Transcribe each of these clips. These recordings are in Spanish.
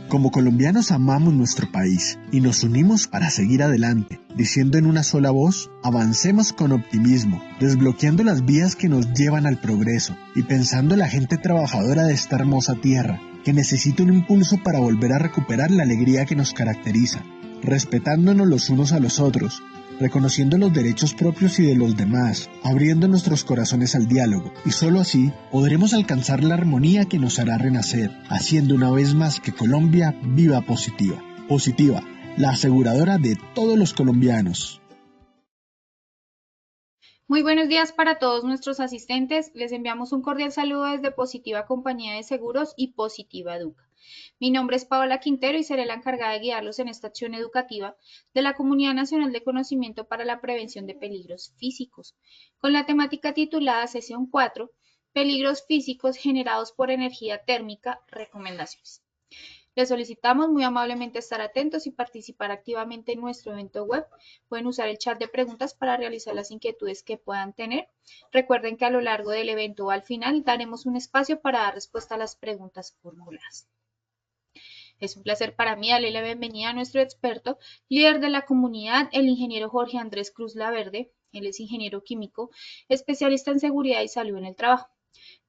Como colombianos amamos nuestro país y nos unimos para seguir adelante, diciendo en una sola voz, avancemos con optimismo, desbloqueando las vías que nos llevan al progreso y pensando en la gente trabajadora de esta hermosa tierra, que necesita un impulso para volver a recuperar la alegría que nos caracteriza, respetándonos los unos a los otros, reconociendo los derechos propios y de los demás, abriendo nuestros corazones al diálogo, y solo así podremos alcanzar la armonía que nos hará renacer, haciendo una vez más que Colombia viva positiva. Positiva, la aseguradora de todos los colombianos. Muy buenos días para todos nuestros asistentes. Les enviamos un cordial saludo desde Positiva Compañía de Seguros y Positiva Educa. Mi nombre es Paola Quintero y seré la encargada de guiarlos en esta acción educativa de la Comunidad Nacional de Conocimiento para la Prevención de Peligros Físicos, con la temática titulada Sesión 4, Peligros Físicos generados por energía térmica, recomendaciones. Les solicitamos muy amablemente estar atentos y participar activamente en nuestro evento web. Pueden usar el chat de preguntas para realizar las inquietudes que puedan tener. Recuerden que a lo largo del evento o al final daremos un espacio para dar respuesta a las preguntas formuladas. Es un placer para mí darle la bienvenida a nuestro experto, líder de la comunidad, el ingeniero Jorge Andrés Cruz Laverde. Él es ingeniero químico, especialista en seguridad y salud en el trabajo,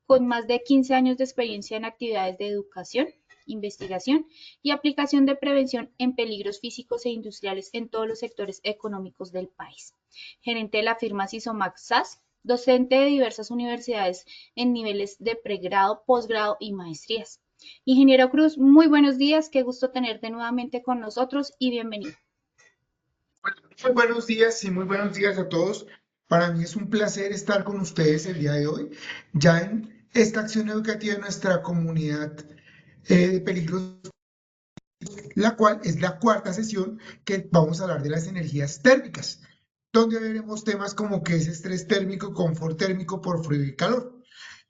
con más de 15 años de experiencia en actividades de educación, investigación y aplicación de prevención en peligros físicos e industriales en todos los sectores económicos del país. Gerente de la firma Sisomax SAS, docente de diversas universidades en niveles de pregrado, posgrado y maestrías. Ingeniero Cruz, muy buenos días, qué gusto tenerte nuevamente con nosotros y bienvenido. Muy buenos días y muy buenos días a todos. Para mí es un placer estar con ustedes el día de hoy, ya en esta acción educativa de nuestra comunidad de peligros, la cual es la cuarta sesión que vamos a hablar de las energías térmicas, donde veremos temas como qué es estrés térmico, confort térmico por frío y calor.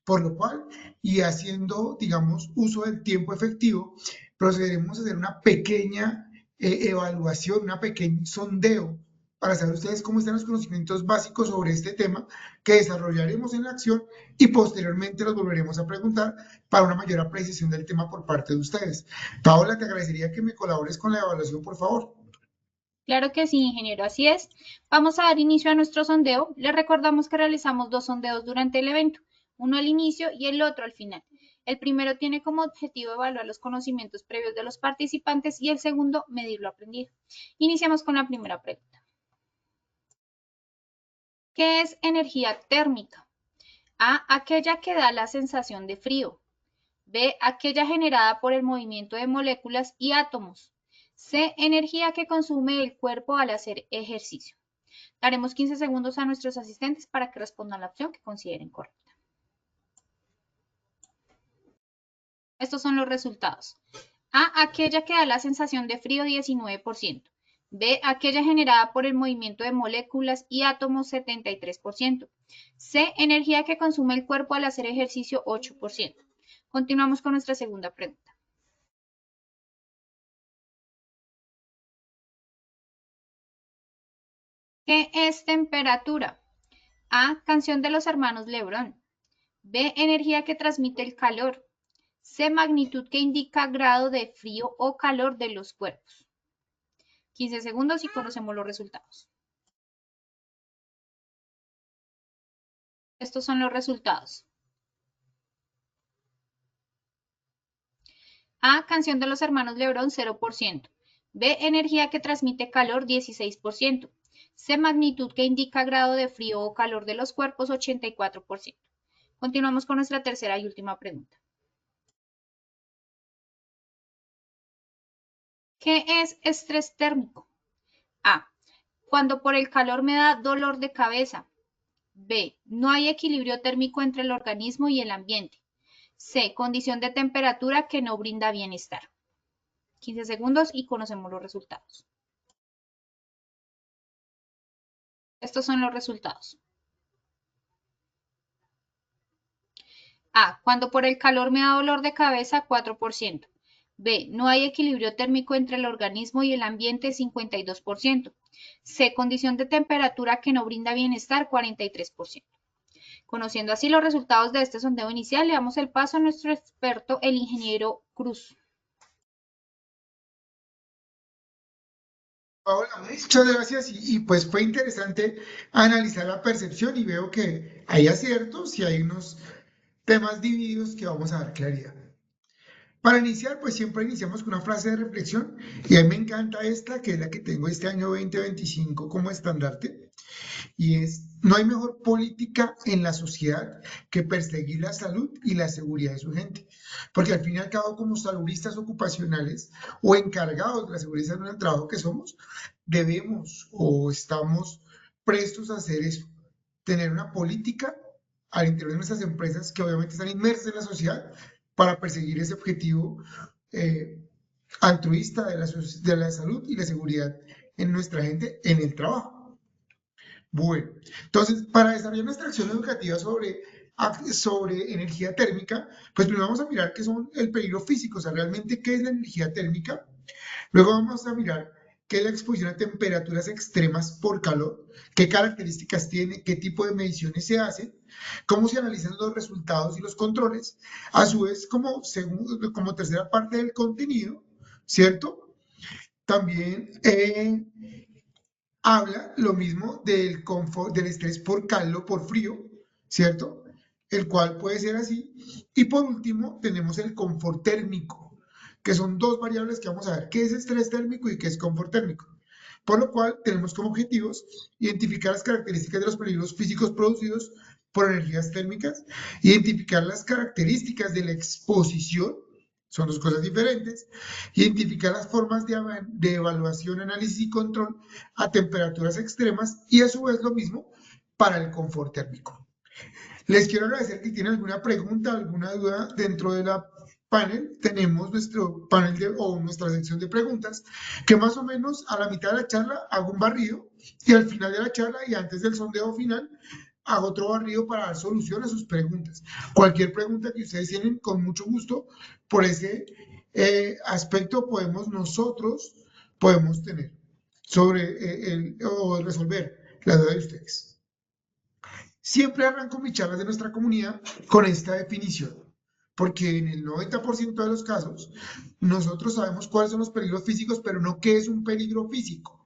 Por lo cual, y haciendo, digamos, uso del tiempo efectivo, procederemos a hacer una pequeña evaluación, una pequeño sondeo para saber ustedes cómo están los conocimientos básicos sobre este tema que desarrollaremos en la acción y posteriormente los volveremos a preguntar para una mayor apreciación del tema por parte de ustedes. Paola, te agradecería que me colabores con la evaluación, por favor. Claro que sí, ingeniero, así es. Vamos a dar inicio a nuestro sondeo. Les recordamos que realizamos dos sondeos durante el evento, uno al inicio y el otro al final. El primero tiene como objetivo evaluar los conocimientos previos de los participantes y el segundo, medir lo aprendido. Iniciamos con la primera pregunta. ¿Qué es energía térmica? A, aquella que da la sensación de frío. B, aquella generada por el movimiento de moléculas y átomos. C, energía que consume el cuerpo al hacer ejercicio. Daremos 15 segundos a nuestros asistentes para que respondan la opción que consideren correcta. Estos son los resultados. A, aquella que da la sensación de frío, 19%. B, aquella generada por el movimiento de moléculas y átomos, 73%. C, energía que consume el cuerpo al hacer ejercicio, 8%. Continuamos con nuestra segunda pregunta. ¿Qué es temperatura? A, canción de los hermanos Lebrón. B, energía que transmite el calor. C, magnitud que indica grado de frío o calor de los cuerpos. 15 segundos y conocemos los resultados. Estos son los resultados. A, canción de los hermanos Lebrón, 0%. B, energía que transmite calor, 16%. C, magnitud que indica grado de frío o calor de los cuerpos, 84%. Continuamos con nuestra tercera y última pregunta. ¿Qué es estrés térmico? A, cuando por el calor me da dolor de cabeza. B, no hay equilibrio térmico entre el organismo y el ambiente. C, condición de temperatura que no brinda bienestar. 15 segundos y conocemos los resultados. Estos son los resultados. A, cuando por el calor me da dolor de cabeza, 4%. B, no hay equilibrio térmico entre el organismo y el ambiente, 52%. C, condición de temperatura que no brinda bienestar, 43%. Conociendo así los resultados de este sondeo inicial, le damos el paso a nuestro experto, el ingeniero Cruz. Paola, muchas gracias pues fue interesante analizar la percepción y veo que hay aciertos y hay unos temas divididos que vamos a dar claridad. Para iniciar, pues siempre iniciamos con una frase de reflexión y a mí me encanta esta, que es la que tengo este año 2025 como estandarte, y es, no hay mejor política en la sociedad que perseguir la salud y la seguridad de su gente, porque al fin y al cabo como saludistas ocupacionales o encargados de la seguridad en el trabajo que somos, debemos o estamos prestos a hacer eso, tener una política al interior de nuestras empresas que obviamente están inmersas en la sociedad para perseguir ese objetivo eh, altruista de la salud y la seguridad en nuestra gente en el trabajo. Bueno, entonces, para desarrollar nuestra acción educativa sobre energía térmica, pues primero vamos a mirar qué son el peligro físico, o sea, realmente qué es la energía térmica. Luego vamos a mirar qué es la exposición a temperaturas extremas por calor, qué características tiene, qué tipo de mediciones se hacen, cómo se analizan los resultados y los controles. A su vez, como tercera parte del contenido, ¿cierto? También habla lo mismo del confort, del estrés por calor, por frío, ¿cierto? El cual puede ser así. Y por último, tenemos el confort térmico, que son dos variables que vamos a ver, qué es estrés térmico y qué es confort térmico. Por lo cual, tenemos como objetivos identificar las características de los peligros físicos producidos por energías térmicas, identificar las características de la exposición, son dos cosas diferentes, identificar las formas de evaluación, análisis y control a temperaturas extremas y a su vez lo mismo para el confort térmico. Les quiero agradecer que tienen alguna pregunta, alguna duda dentro de la panel. Tenemos nuestro panel o nuestra sección de preguntas, que más o menos a la mitad de la charla hago un barrido y al final de la charla y antes del sondeo final hago otro barrido para dar solución a sus preguntas. Cualquier pregunta que ustedes tienen, con mucho gusto, por ese aspecto nosotros podemos tener o resolver la duda de ustedes. Siempre arranco mis charlas de nuestra comunidad con esta definición, porque en el 90% de los casos nosotros sabemos cuáles son los peligros físicos, pero no qué es un peligro físico.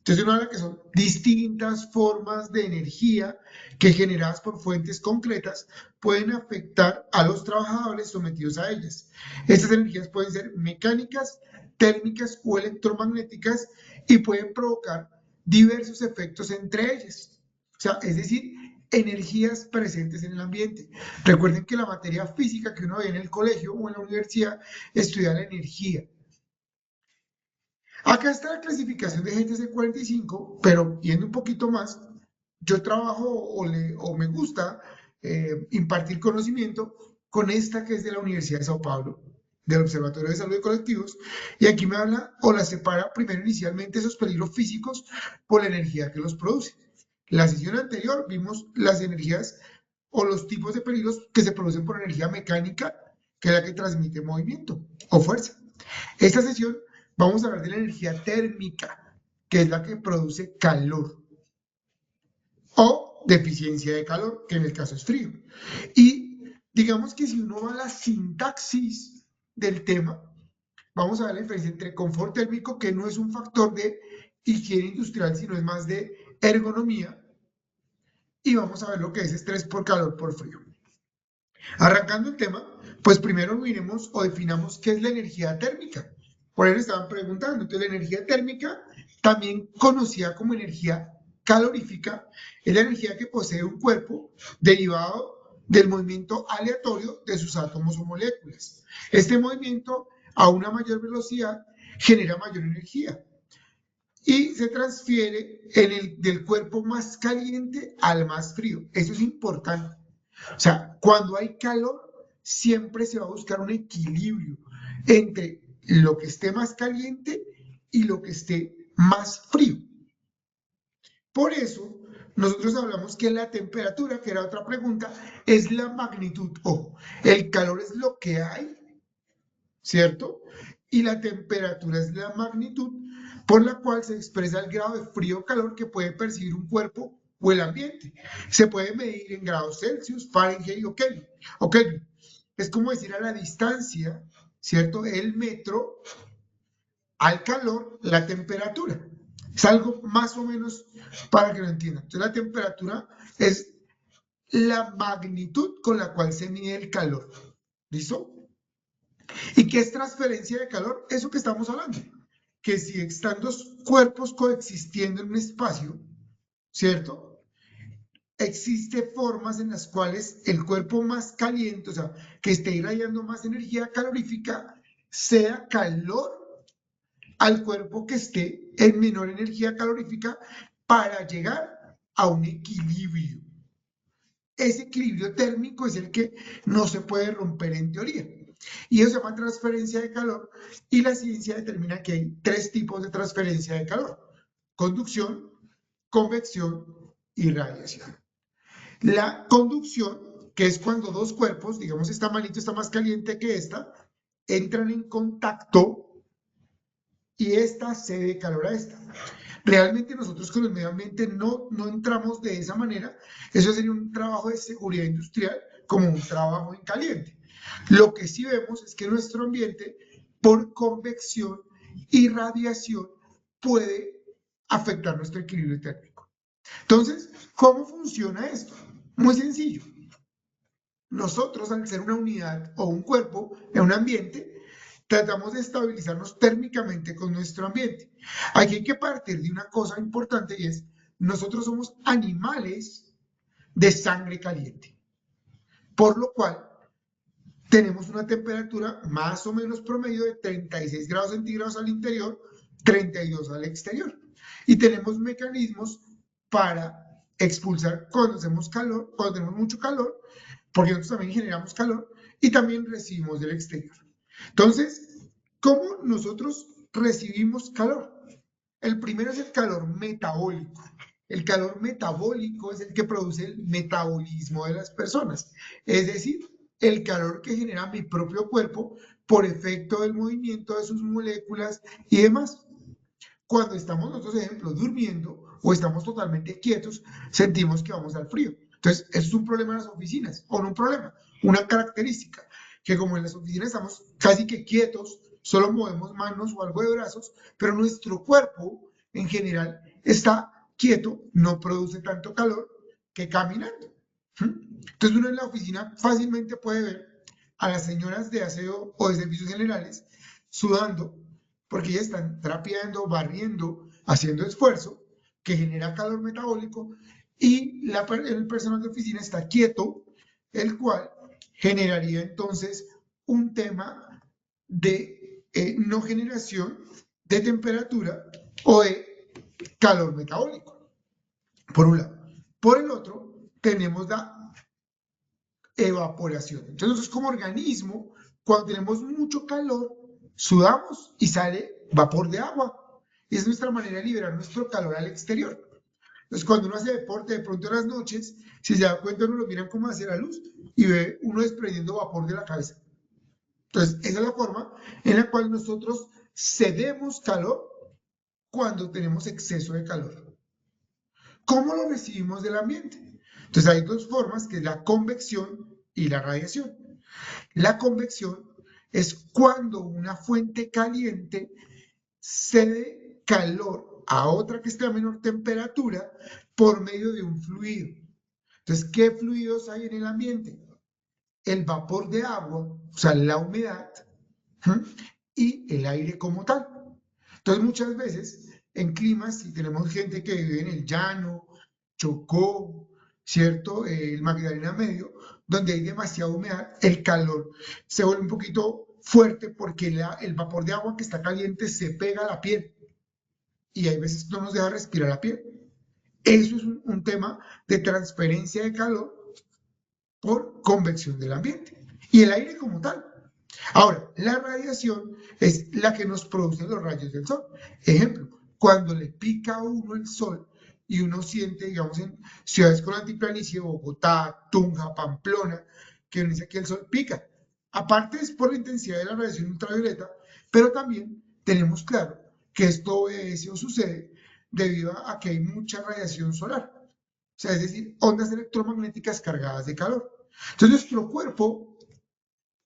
Entonces uno habla que son distintas formas de energía que generadas por fuentes concretas pueden afectar a los trabajadores sometidos a ellas. Estas energías pueden ser mecánicas, térmicas o electromagnéticas y pueden provocar diversos efectos entre ellas. O sea, es decir, energías presentes en el ambiente. Recuerden que la materia física que uno ve en el colegio o en la universidad estudia la energía. Acá está la clasificación de GTC 45, pero yendo un poquito más, yo trabajo o me gusta impartir conocimiento con esta que es de la Universidad de Sao Paulo, del Observatorio de Salud de Colectivos, y aquí me habla o la separa primero inicialmente esos peligros físicos por la energía que los produce. La sesión anterior vimos las energías o los tipos de peligros que se producen por energía mecánica, que es la que transmite movimiento o fuerza. Esta sesión vamos a hablar de la energía térmica, que es la que produce calor o deficiencia de calor, que en el caso es frío. Y digamos que si uno va a la sintaxis del tema, vamos a ver la diferencia entre confort térmico, que no es un factor de higiene industrial, sino es más de ergonomía, y vamos a ver lo que es estrés por calor por frío. Arrancando el tema, pues primero miremos o definamos qué es la energía térmica. Por ahí estaban preguntando. Entonces, la energía térmica, también conocida como energía calorífica, es la energía que posee un cuerpo derivado del movimiento aleatorio de sus átomos o moléculas. Este movimiento a una mayor velocidad genera mayor energía y se transfiere del cuerpo más caliente al más frío. Eso es importante. O sea, cuando hay calor, siempre se va a buscar un equilibrio entre lo que esté más caliente y lo que esté más frío. Por eso, nosotros hablamos que la temperatura, que era otra pregunta, es la magnitud. Ojo, el calor es lo que hay, ¿cierto? Y la temperatura es la magnitud por la cual se expresa el grado de frío o calor que puede percibir un cuerpo o el ambiente. Se puede medir en grados Celsius, Fahrenheit o Kelvin. Es como decir a la distancia, ¿cierto? El metro al calor la temperatura. Es algo más o menos para que lo entiendan. Entonces la temperatura es la magnitud con la cual se mide el calor. ¿Listo? ¿Y qué es transferencia de calor? Eso que estamos hablando. Que si están dos cuerpos coexistiendo en un espacio, ¿cierto? Existe formas en las cuales el cuerpo más caliente, o sea, que esté irradiando más energía calorífica, sea calor al cuerpo que esté en menor energía calorífica para llegar a un equilibrio. Ese equilibrio térmico es el que no se puede romper en teoría. Y eso se llama transferencia de calor y la ciencia determina que hay tres tipos de transferencia de calor: conducción, convección y radiación. La conducción, que es cuando dos cuerpos, digamos esta manito está más caliente que esta, entran en contacto y esta cede calor a esta. Realmente nosotros con el medio ambiente no entramos de esa manera. Eso sería un trabajo de seguridad industrial como un trabajo en caliente. Lo que sí vemos es que nuestro ambiente, por convección y radiación, puede afectar nuestro equilibrio térmico. Entonces, ¿cómo funciona esto? Muy sencillo. Nosotros, al ser una unidad o un cuerpo en un ambiente, tratamos de estabilizarnos térmicamente con nuestro ambiente. Aquí hay que partir de una cosa importante y es, nosotros somos animales de sangre caliente, por lo cual tenemos una temperatura más o menos promedio de 36 grados centígrados al interior, 32 al exterior. Y tenemos mecanismos para expulsar cuando hacemos calor, cuando tenemos mucho calor, porque nosotros también generamos calor y también recibimos del exterior. Entonces, ¿cómo nosotros recibimos calor? El primero es el calor metabólico. El calor metabólico es el que produce el metabolismo de las personas, es decir, el calor que genera mi propio cuerpo por efecto del movimiento de sus moléculas y demás. Cuando estamos nosotros, ejemplo, durmiendo o estamos totalmente quietos, sentimos que vamos al frío. Entonces, eso es un problema en las oficinas, o no un problema, una característica, que como en las oficinas estamos casi que quietos, solo movemos manos o algo de brazos, pero nuestro cuerpo en general está quieto, no produce tanto calor que caminando. Entonces uno en la oficina fácilmente puede ver a las señoras de aseo o de servicios generales sudando porque ellas están trapeando, barriendo, haciendo esfuerzo que genera calor metabólico y el personal de oficina está quieto, el cual generaría entonces un tema de no generación de temperatura o de calor metabólico, por un lado. Por el otro, tenemos la evaporación. Entonces, nosotros como organismo, cuando tenemos mucho calor, sudamos y sale vapor de agua. Y es nuestra manera de liberar nuestro calor al exterior. Entonces, cuando uno hace deporte, de pronto en las noches, si se da cuenta, uno lo miran como hacia la luz y ve uno desprendiendo vapor de la cabeza. Entonces, esa es la forma en la cual nosotros cedemos calor cuando tenemos exceso de calor. ¿Cómo lo recibimos del ambiente? Entonces, hay dos formas, que es la convección y la radiación. La convección es cuando una fuente caliente cede calor a otra que esté a menor temperatura por medio de un fluido. Entonces, ¿qué fluidos hay en el ambiente? El vapor de agua, o sea, la humedad, y el aire como tal. Entonces, muchas veces en climas, si tenemos gente que vive en el llano, Chocó, ¿cierto? El Magdalena Medio, donde hay demasiada humedad, el calor se vuelve un poquito fuerte porque el vapor de agua que está caliente se pega a la piel y hay veces no nos deja respirar la piel. Eso es un tema de transferencia de calor por convección del ambiente y el aire como tal. Ahora, la radiación es la que nos producen los rayos del sol. Ejemplo, cuando le pica a uno el sol y uno siente, digamos, en ciudades con altiplanicie, Bogotá, Tunja, Pamplona, que uno dice que el sol pica. Aparte es por la intensidad de la radiación ultravioleta, pero también tenemos claro que esto obedece o sucede debido a que hay mucha radiación solar. O sea, es decir, ondas electromagnéticas cargadas de calor. Entonces nuestro cuerpo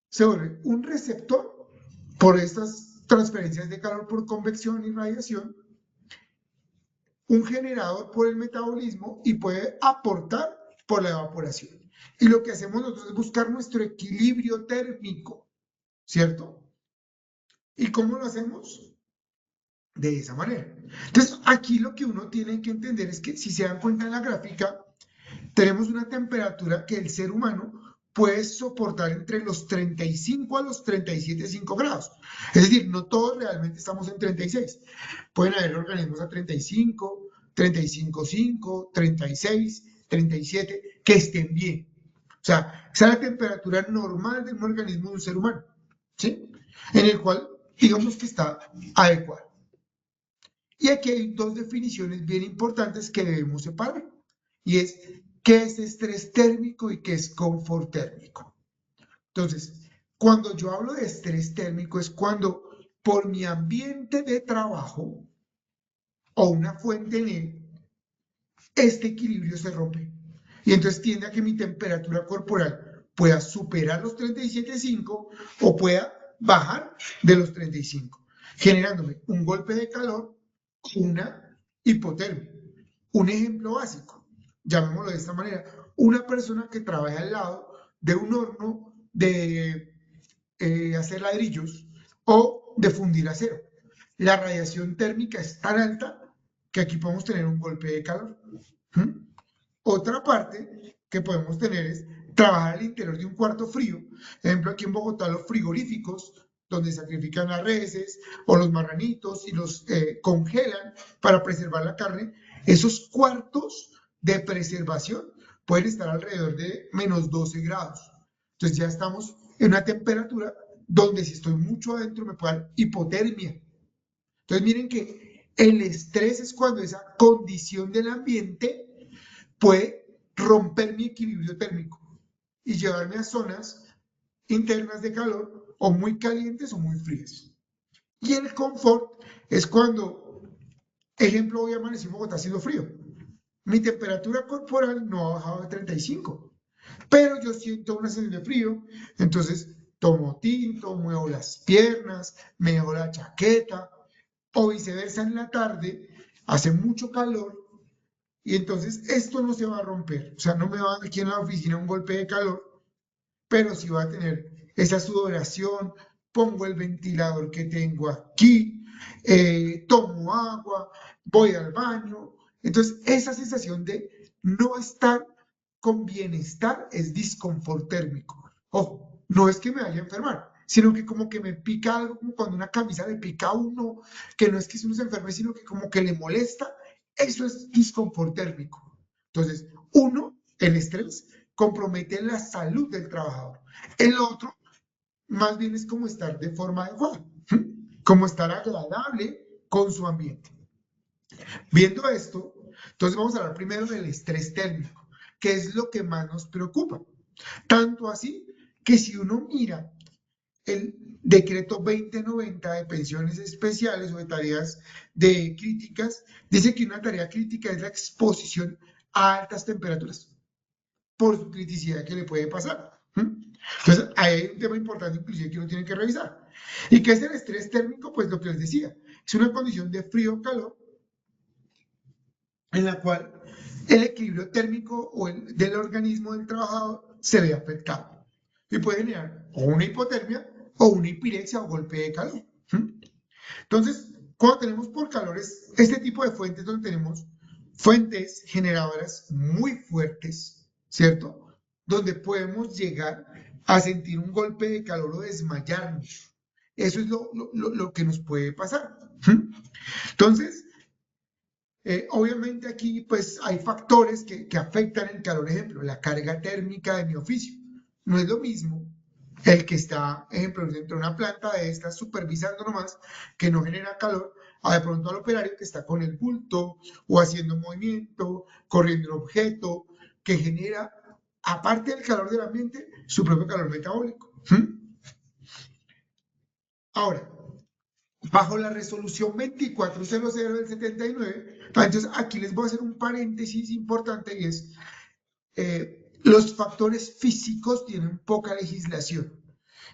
se vuelve un receptor por estas transferencias de calor por convección y radiación, un generador por el metabolismo y puede aportar por la evaporación. Y lo que hacemos nosotros es buscar nuestro equilibrio térmico, ¿cierto? ¿Y cómo lo hacemos? De esa manera. Entonces, aquí lo que uno tiene que entender es que si se dan cuenta en la gráfica, tenemos una temperatura que el ser humano puede soportar entre los 35 a los 37,5 grados. Es decir, no todos realmente estamos en 36. Pueden haber organismos a 35, 35,5, 36, 37, que estén bien. O sea, esa es la temperatura normal de un organismo de un ser humano, ¿sí? En el cual, digamos que está adecuado. Y aquí hay dos definiciones bien importantes que debemos separar. Y es, ¿qué es estrés térmico y qué es confort térmico? Entonces, cuando yo hablo de estrés térmico es cuando por mi ambiente de trabajo o una fuente en él, este equilibrio se rompe. Y entonces tiende a que mi temperatura corporal pueda superar los 37,5 o pueda bajar de los 35, generándome un golpe de calor o una hipotermia. Un ejemplo básico, llamémoslo de esta manera, una persona que trabaja al lado de un horno de hacer ladrillos o de fundir acero. La radiación térmica es tan alta que aquí podemos tener un golpe de calor. Otra parte que podemos tener es trabajar al interior de un cuarto frío. Por ejemplo, aquí en Bogotá los frigoríficos, donde sacrifican las reses o los marranitos y los congelan para preservar la carne, esos cuartos de preservación pueden estar alrededor de menos 12 grados. Entonces ya estamos en una temperatura donde si estoy mucho adentro me puede dar hipotermia. Entonces miren que el estrés es cuando esa condición del ambiente puede romper mi equilibrio térmico y llevarme a zonas internas de calor o muy calientes o muy frías. Y el confort es cuando, ejemplo, hoy amanecí en Bogotá haciendo frío. Mi temperatura corporal no ha bajado de 35, pero yo siento una sensación de frío, entonces tomo tinto, muevo las piernas, me dejo la chaqueta, o viceversa en la tarde, hace mucho calor, y entonces esto no se va a romper, o sea, no me va a dar aquí en la oficina un golpe de calor, pero sí va a tener esa sudoración, pongo el ventilador que tengo aquí, tomo agua, voy al baño. Entonces, esa sensación de no estar con bienestar es disconfort térmico. Ojo, no es que me vaya a enfermar, sino que como que me pica algo, como cuando una camisa le pica a uno, que no es que uno se enferme, sino que como que le molesta. Eso es disconfort térmico. Entonces, uno, el estrés, compromete la salud del trabajador. El otro, más bien es como estar de forma adecuada, como estar agradable con su ambiente. Viendo esto, entonces vamos a hablar primero del estrés térmico, que es lo que más nos preocupa. Tanto así que si uno mira el decreto 2090 de pensiones especiales o de tareas de críticas, dice que una tarea crítica es la exposición a altas temperaturas por su criticidad que le puede pasar. Entonces, ahí hay un tema importante inclusive que uno tiene que revisar. ¿Y qué es el estrés térmico? Pues lo que les decía, es una condición de frío o calor en la cual el equilibrio térmico o del organismo del trabajador se ve afectado y puede generar o una hipotermia o una hipirexia o golpe de calor. Entonces, cuando tenemos por calores, este tipo de fuentes donde tenemos fuentes generadoras muy fuertes, ¿cierto? Donde podemos llegar a sentir un golpe de calor o desmayarnos. Eso es lo que nos puede pasar. Entonces, obviamente aquí pues hay factores que afectan el calor, ejemplo, la carga térmica de mi oficio. No es lo mismo el que está, ejemplo, dentro de una planta de estas supervisando nomás, que no genera calor, a de pronto al operario que está con el bulto o haciendo movimiento, corriendo un objeto, que genera, aparte del calor del ambiente, su propio calor metabólico. Ahora, bajo la resolución 2400 del 79, entonces aquí les voy a hacer un paréntesis importante y es, los factores físicos tienen poca legislación.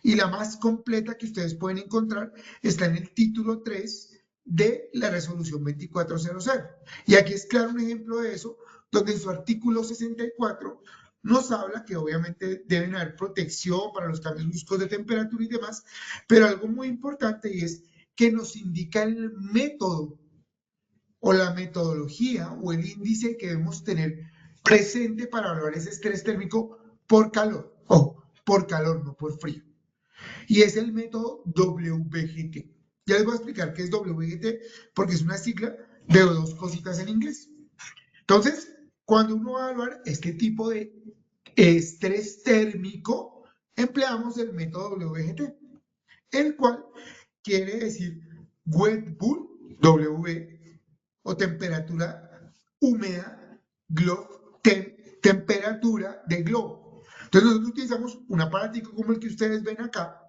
Y la más completa que ustedes pueden encontrar está en el título 3 de la resolución 2400. Y aquí es claro un ejemplo de eso, donde en su artículo 64 nos habla que obviamente deben haber protección para los cambios bruscos de temperatura y demás, pero algo muy importante y es que nos indica el método o la metodología o el índice que debemos tener presente para evaluar ese estrés térmico por calor. Ojo, por calor, no por frío. Y es el método WGT. Ya les voy a explicar qué es WGT porque es una sigla de dos cositas en inglés. Entonces, cuando uno va a evaluar este tipo de estrés térmico, empleamos el método WGT, el cual quiere decir wet bulb, W, o temperatura húmeda, globo, temperatura de globo. Entonces nosotros utilizamos un aparatico como el que ustedes ven acá,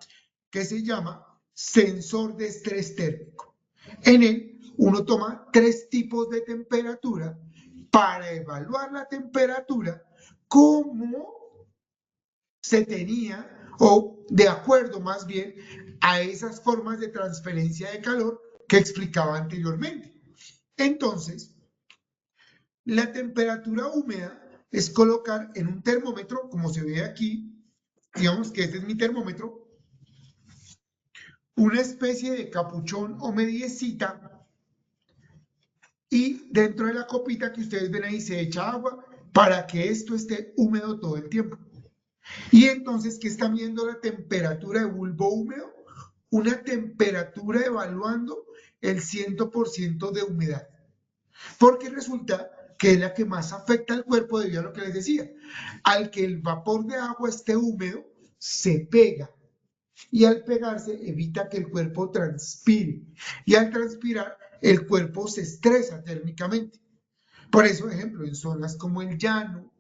que se llama sensor de estrés térmico. En él uno toma 3 tipos de temperatura para evaluar la temperatura como se tenía, o de acuerdo más bien a esas formas de transferencia de calor que explicaba anteriormente. Entonces, la temperatura húmeda es colocar en un termómetro, como se ve aquí, digamos que este es mi termómetro, una especie de capuchón o mediecita, y dentro de la copita que ustedes ven ahí se echa agua para que esto esté húmedo todo el tiempo. Y entonces, ¿qué está midiendo la temperatura de bulbo húmedo? Una temperatura evaluando el 100% de humedad. Porque resulta que es la que más afecta al cuerpo debido a lo que les decía. Al que el vapor de agua esté húmedo, se pega. Y al pegarse evita que el cuerpo transpire. Y al transpirar, el cuerpo se estresa térmicamente. Por eso, ejemplo, en zonas como el Llano,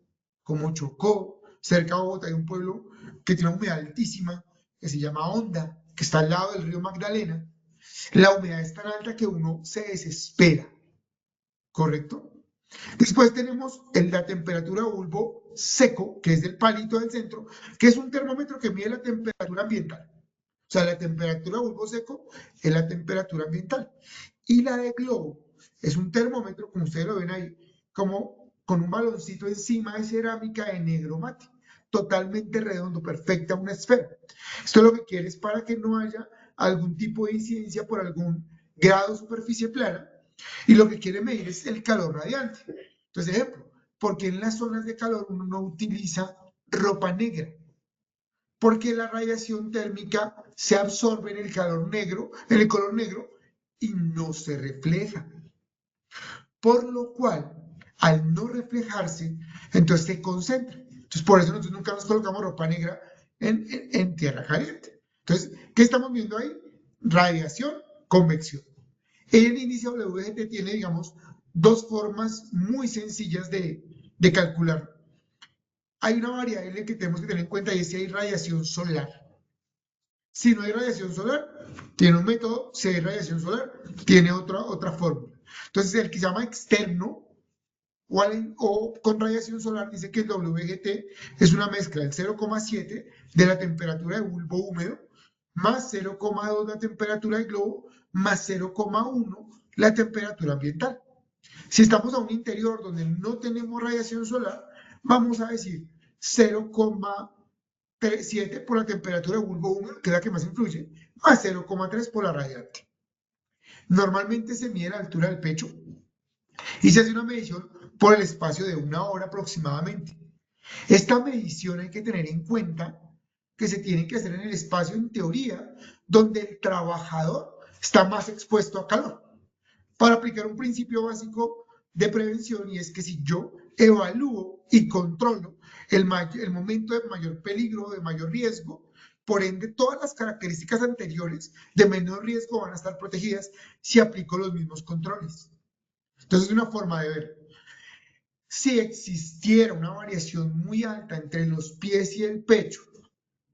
como Chocó, cerca de Bogotá hay un pueblo que tiene una humedad altísima, que se llama Honda, que está al lado del río Magdalena. La humedad es tan alta que uno se desespera, ¿correcto? Después tenemos la temperatura bulbo seco, que es del palito del centro, que es un termómetro que mide la temperatura ambiental. O sea, la temperatura bulbo seco es la temperatura ambiental. Y la de globo es un termómetro, como ustedes lo ven ahí, como con un baloncito encima de cerámica de negro mate, totalmente redondo, perfecta, una esfera. Esto lo que quiere es para que no haya algún tipo de incidencia por algún grado de superficie plana, y lo que quiere medir es el calor radiante. Entonces, ejemplo, porque en las zonas de calor uno no utiliza ropa negra, porque la radiación térmica se absorbe en el calor negro, en el color negro, y no se refleja. Por lo cual, al no reflejarse, entonces se concentra. Entonces, por eso nosotros nunca nos colocamos ropa negra en tierra caliente. Entonces, ¿qué estamos viendo ahí? Radiación, convección. El índice WGT tiene, digamos, dos formas muy sencillas de calcularlo. Hay una variable que tenemos que tener en cuenta y es si hay radiación solar. Si no hay radiación solar, tiene un método. Si hay radiación solar, tiene otra fórmula. Entonces, el que se llama externo o con radiación solar dice que el WGT es una mezcla del 0,7 de la temperatura de bulbo húmedo más 0,2 la temperatura del globo más 0,1 la temperatura ambiental. Si estamos a un interior donde no tenemos radiación solar, vamos a decir 0,7 por la temperatura de bulbo húmedo, que es la que más influye, más 0,3 por la radiante. Normalmente se mide la altura del pecho y se hace una medición por el espacio de 1 hora aproximadamente. Esta medición hay que tener en cuenta que se tiene que hacer en el espacio, en teoría, donde el trabajador está más expuesto a calor, para aplicar un principio básico de prevención, y es que si yo evalúo y controlo el momento de mayor peligro, de mayor riesgo, por ende todas las características anteriores de menor riesgo van a estar protegidas si aplico los mismos controles. Entonces es una forma de ver. Si existiera una variación muy alta entre los pies y el pecho,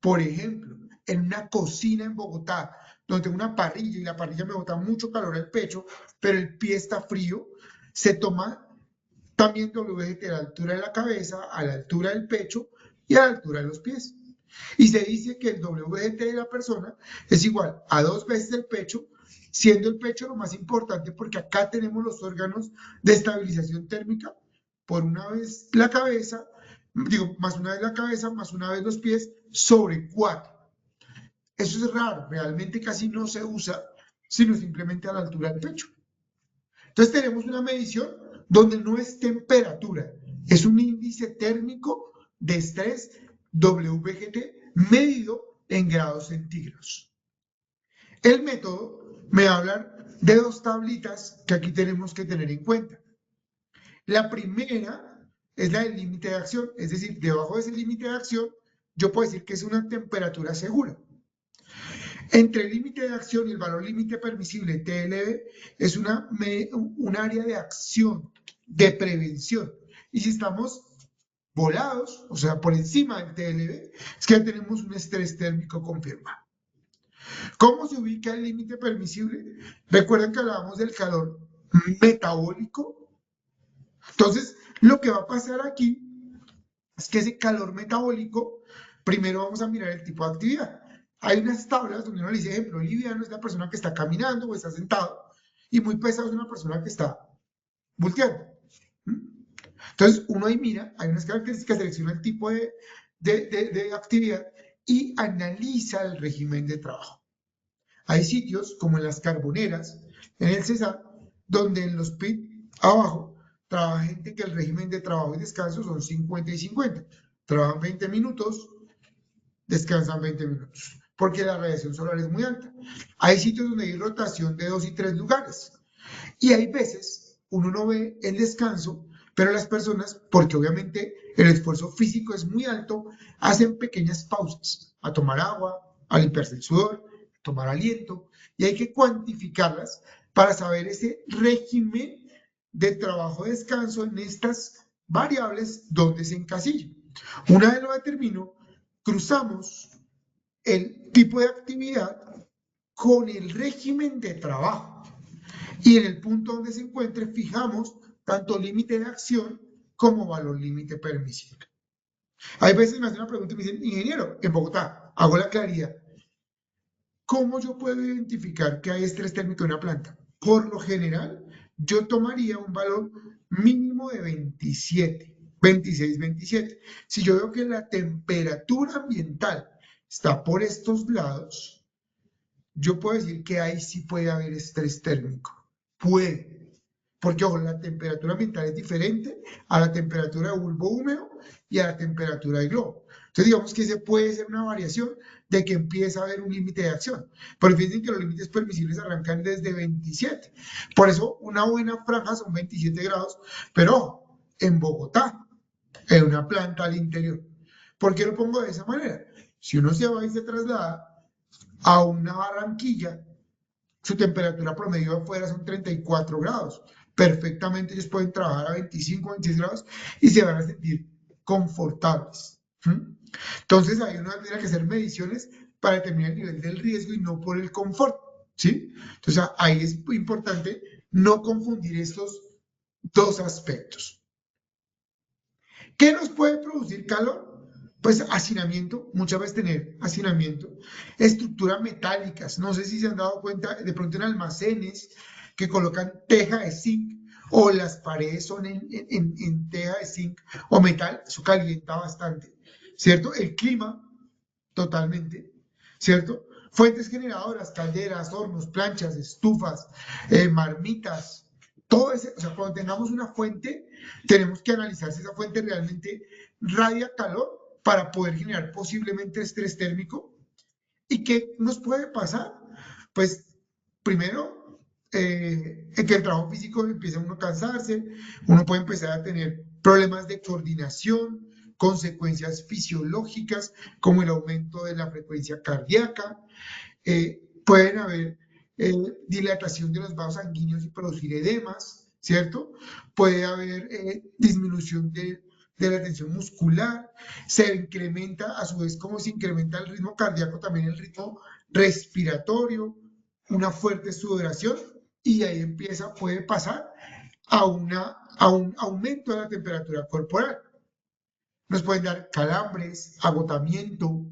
por ejemplo, en una cocina en Bogotá, donde tengo una parrilla y la parrilla me bota mucho calor al pecho, pero el pie está frío, se toma también WGT a la altura de la cabeza, a la altura del pecho y a la altura de los pies. Y se dice que el WGT de la persona es igual a 2 veces el pecho, siendo el pecho lo más importante porque acá tenemos los órganos de estabilización térmica, por una vez la cabeza, digo, más una vez la cabeza, más una vez los pies, sobre 4. Eso es raro, realmente casi no se usa, sino simplemente a la altura del pecho. Entonces tenemos una medición donde no es temperatura, es un índice térmico de estrés WGT medido en grados centígrados. El método me habla de 2 tablitas que aquí tenemos que tener en cuenta. La primera es la del límite de acción, es decir, debajo de ese límite de acción yo puedo decir que es una temperatura segura. Entre el límite de acción y el valor límite permisible TLB es un área de acción, de prevención. Y si estamos volados, o sea, por encima del TLB, es que ya tenemos un estrés térmico confirmado. ¿Cómo se ubica el límite permisible? Recuerden que hablábamos del calor metabólico. Entonces, lo que va a pasar aquí es que ese calor metabólico, primero vamos a mirar el tipo de actividad. Hay unas tablas donde uno le dice, ejemplo, liviano es la persona que está caminando o está sentado, y muy pesado es una persona que está volteando. Entonces, uno ahí mira, hay unas características, selecciona el tipo de actividad y analiza el régimen de trabajo. Hay sitios como en las carboneras, en el Cesar, donde en los pit abajo trabaja gente que el régimen de trabajo y descanso son 50 y 50. Trabajan 20 minutos, descansan 20 minutos, porque la radiación solar es muy alta. Hay sitios donde hay rotación de 2 y 3 lugares. Y hay veces uno no ve el descanso, pero las personas, porque obviamente el esfuerzo físico es muy alto, hacen pequeñas pausas a tomar agua, a limpiarse el sudor, a tomar aliento, y hay que cuantificarlas para saber ese régimen de trabajo-descanso en estas variables donde se encasilla. Una vez lo determino, cruzamos el tipo de actividad con el régimen de trabajo. Y en el punto donde se encuentre, fijamos tanto límite de acción como valor límite permisible. Hay veces me hacen una pregunta y me dicen, ingeniero, en Bogotá, hago la claridad. ¿Cómo yo puedo identificar que hay estrés térmico en una planta? Por lo general, yo tomaría un valor mínimo de 27, 26, 27. Si yo veo que la temperatura ambiental está por estos lados, yo puedo decir que ahí sí puede haber estrés térmico. Puede. Porque, ojo, la temperatura ambiental es diferente a la temperatura de bulbo húmedo y a la temperatura de globo. Entonces, digamos que ese puede ser una variación de que empieza a haber un límite de acción. Pero fíjense que los límites permisibles arrancan desde 27. Por eso, una buena franja son 27 grados. Pero, ojo, en Bogotá, en una planta al interior. ¿Por qué lo pongo de esa manera? Si uno se va y se traslada a una Barranquilla, su temperatura promedio afuera son 34 grados. Perfectamente ellos pueden trabajar a 25, 26 grados y se van a sentir confortables. Entonces ahí uno tiene que hacer mediciones para determinar el nivel del riesgo y no por el confort. ¿Sí? Entonces ahí es importante no confundir estos dos aspectos. ¿Qué nos puede producir calor? Pues hacinamiento, muchas veces tener hacinamiento, estructuras metálicas, no sé si se han dado cuenta, de pronto en almacenes que colocan teja de zinc o las paredes son en teja de zinc o metal, eso calienta bastante, ¿cierto? El clima, totalmente, ¿cierto? Fuentes generadoras, calderas, hornos, planchas, estufas, marmitas, todo ese, o sea, cuando tengamos una fuente, tenemos que analizar si esa fuente realmente radia calor para poder generar posiblemente estrés térmico. ¿Y qué nos puede pasar? Pues primero, que el trabajo físico empieza uno a cansarse, uno puede empezar a tener problemas de coordinación, consecuencias fisiológicas como el aumento de la frecuencia cardíaca, pueden haber dilatación de los vasos sanguíneos y producir edemas, ¿cierto? Puede haber disminución de la tensión muscular, se incrementa, a su vez, como se incrementa el ritmo cardíaco, también el ritmo respiratorio, una fuerte sudoración, y ahí puede pasar a un aumento de la temperatura corporal. Nos pueden dar calambres, agotamiento,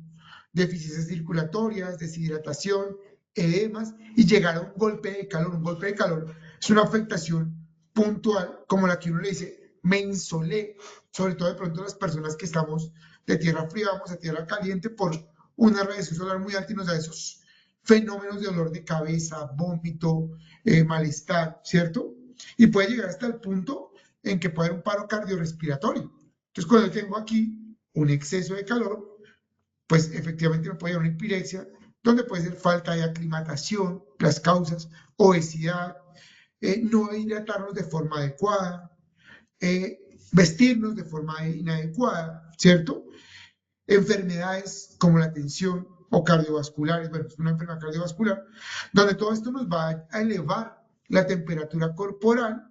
deficiencias circulatorias, deshidratación, edemas y llegar a un golpe de calor. Un golpe de calor es una afectación puntual, como la que uno le dice, me insolé, sobre todo de pronto las personas que estamos de tierra fría, vamos a tierra caliente por una radiación solar muy alta y nos da esos fenómenos de dolor de cabeza, vómito, malestar, ¿cierto? Y puede llegar hasta el punto en que puede haber un paro cardiorrespiratorio. Entonces, cuando yo tengo aquí un exceso de calor, pues efectivamente me puede dar una hipirexia, donde puede ser falta de aclimatación, las causas, obesidad, no hidratarnos de forma adecuada, vestirnos de forma inadecuada, ¿cierto? Enfermedades como la tensión o cardiovasculares, bueno, es una enfermedad cardiovascular, donde todo esto nos va a elevar la temperatura corporal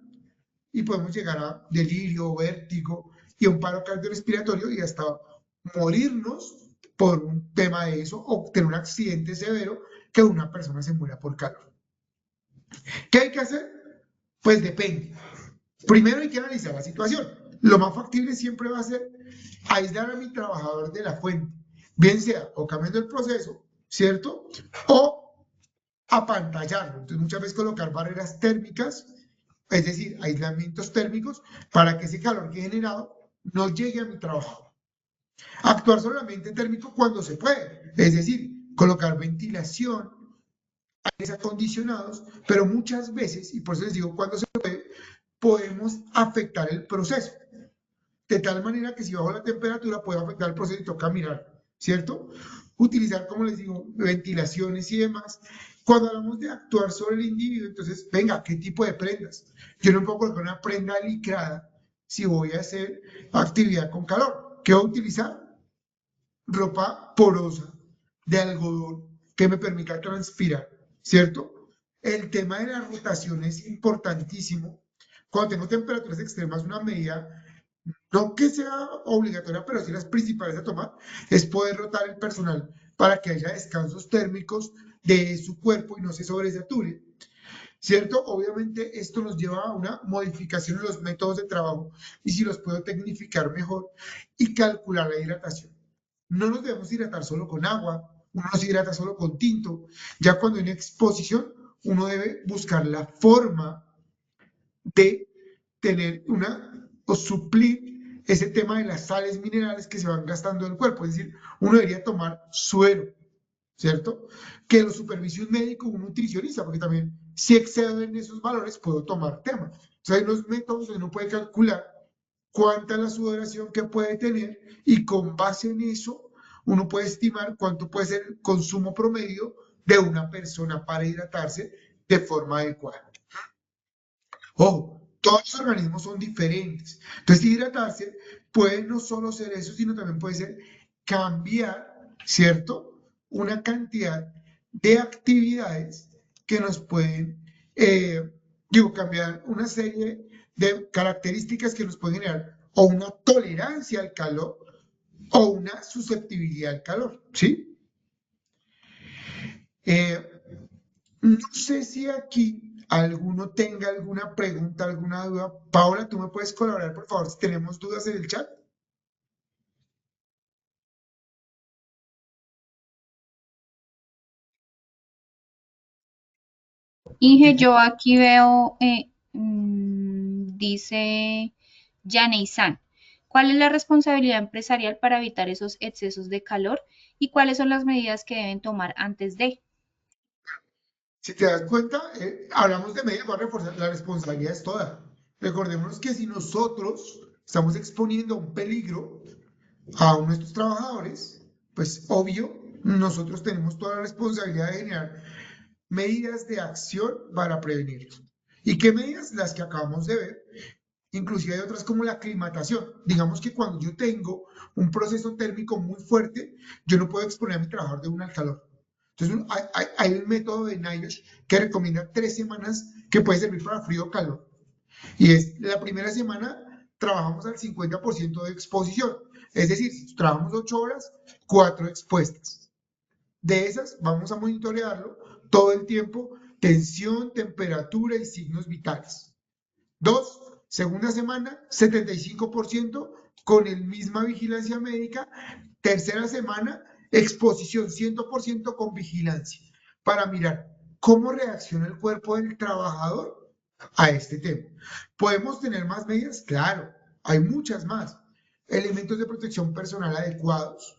y podemos llegar a delirio, vértigo y a un paro cardiorrespiratorio y hasta morirnos por un tema de eso o tener un accidente severo que una persona se muera por calor. ¿Qué hay que hacer? Pues depende. Primero hay que analizar la situación. Lo más factible siempre va a ser aislar a mi trabajador de la fuente, bien sea o cambiando el proceso, ¿cierto? O apantallarlo. Entonces muchas veces colocar barreras térmicas, es decir, aislamientos térmicos, para que ese calor que he generado no llegue a mi trabajador. Actuar sobre el ambiente térmico cuando se puede, es decir, colocar ventilación, aires acondicionados, pero muchas veces, y por eso les digo cuando se puede, podemos afectar el proceso. De tal manera que si bajo la temperatura puede afectar el proceso y toca mirar, ¿cierto? Utilizar, como les digo, ventilaciones y demás. Cuando hablamos de actuar sobre el individuo, entonces, venga, ¿qué tipo de prendas? Yo no puedo colocar una prenda licrada si voy a hacer actividad con calor. ¿Qué voy a utilizar? Ropa porosa de algodón que me permita transpirar, ¿cierto? El tema de la rotación es importantísimo. Cuando tengo temperaturas extremas, una medida, no que sea obligatoria, pero sí las principales a tomar, es poder rotar el personal para que haya descansos térmicos de su cuerpo y no se sobresature, ¿cierto? Obviamente esto nos lleva a una modificación en los métodos de trabajo y si los puedo tecnificar mejor y calcular la hidratación. No nos debemos hidratar solo con agua, uno no se hidrata solo con tinto. Ya cuando hay una exposición, uno debe buscar la forma de tener una o suplir ese tema de las sales minerales que se van gastando en el cuerpo. Es decir, uno debería tomar suero, ¿cierto? Que lo supervise un médico, un nutricionista, porque también si excedo en esos valores puedo tomar tema. Entonces hay unos métodos donde uno puede calcular cuánta es la sudoración que puede tener y con base en eso uno puede estimar cuánto puede ser el consumo promedio de una persona para hidratarse de forma adecuada. Ojo, todos los organismos son diferentes. Entonces, hidratarse puede no solo ser eso, sino también puede ser cambiar, ¿cierto? Una cantidad de actividades que nos pueden, cambiar una serie de características que nos pueden generar o una tolerancia al calor o una susceptibilidad al calor, ¿sí? Eh, no sé si aquí alguno tenga alguna pregunta, alguna duda. Paola, ¿tú me puedes colaborar, por favor, si tenemos dudas en el chat? Inge, yo aquí veo, dice Yaneisan, ¿cuál es la responsabilidad empresarial para evitar esos excesos de calor y cuáles son las medidas que deben tomar antes de? Si te das cuenta, hablamos de medidas, voy a reforzar, la responsabilidad es toda. Recordemos que si nosotros estamos exponiendo un peligro a nuestros trabajadores, pues obvio, nosotros tenemos toda la responsabilidad de generar medidas de acción para prevenirlo. ¿Y qué medidas? Las que acabamos de ver. Inclusive hay otras como la aclimatación. Digamos que cuando yo tengo un proceso térmico muy fuerte, yo no puedo exponer a mi trabajador de una al calor. Entonces hay un método de NIOSH que recomienda 3 semanas que puede servir para frío o calor. Y es la primera semana trabajamos al 50% de exposición. Es decir, si trabajamos 8 horas, 4 expuestas. De esas vamos a monitorearlo todo el tiempo, tensión, temperatura y signos vitales. 2, segunda semana, 75% con el misma vigilancia médica. Tercera semana, exposición 100% con vigilancia para mirar cómo reacciona el cuerpo del trabajador a este tema. ¿Podemos tener más medidas? Claro, hay muchas más. Elementos de protección personal adecuados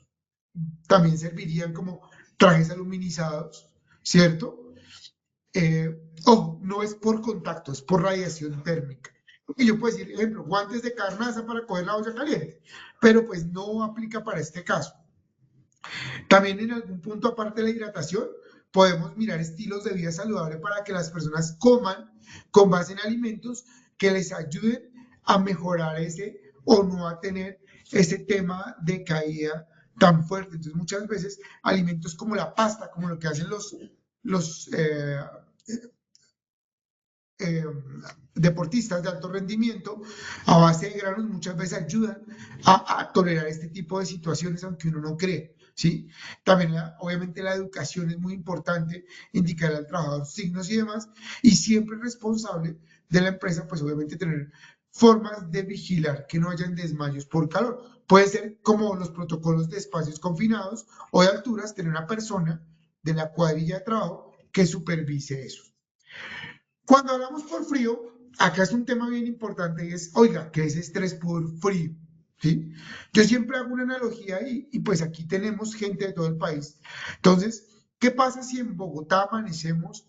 también servirían como trajes aluminizados, ¿cierto? Ojo, no es por contacto, es por radiación térmica. Y yo puedo decir, ejemplo, guantes de carnaza para coger la olla caliente, pero pues no aplica para este caso. También en algún punto, aparte de la hidratación, podemos mirar estilos de vida saludable para que las personas coman con base en alimentos que les ayuden a mejorar ese o no a tener ese tema de caída tan fuerte. Entonces, muchas veces alimentos como la pasta, como lo que hacen los eh, deportistas de alto rendimiento a base de granos muchas veces ayudan a tolerar este tipo de situaciones, aunque uno no cree. ¿Sí? También, obviamente, la educación es muy importante, indicar al trabajador signos y demás, y siempre responsable de la empresa, pues obviamente tener formas de vigilar que no hayan desmayos por calor. Puede ser como los protocolos de espacios confinados o de alturas, tener una persona de la cuadrilla de trabajo que supervise eso. Cuando hablamos por frío, acá es un tema bien importante y es, oiga, ¿qué es estrés por frío? ¿Sí? Yo siempre hago una analogía y pues aquí tenemos gente de todo el país. Entonces, ¿qué pasa si en Bogotá amanecemos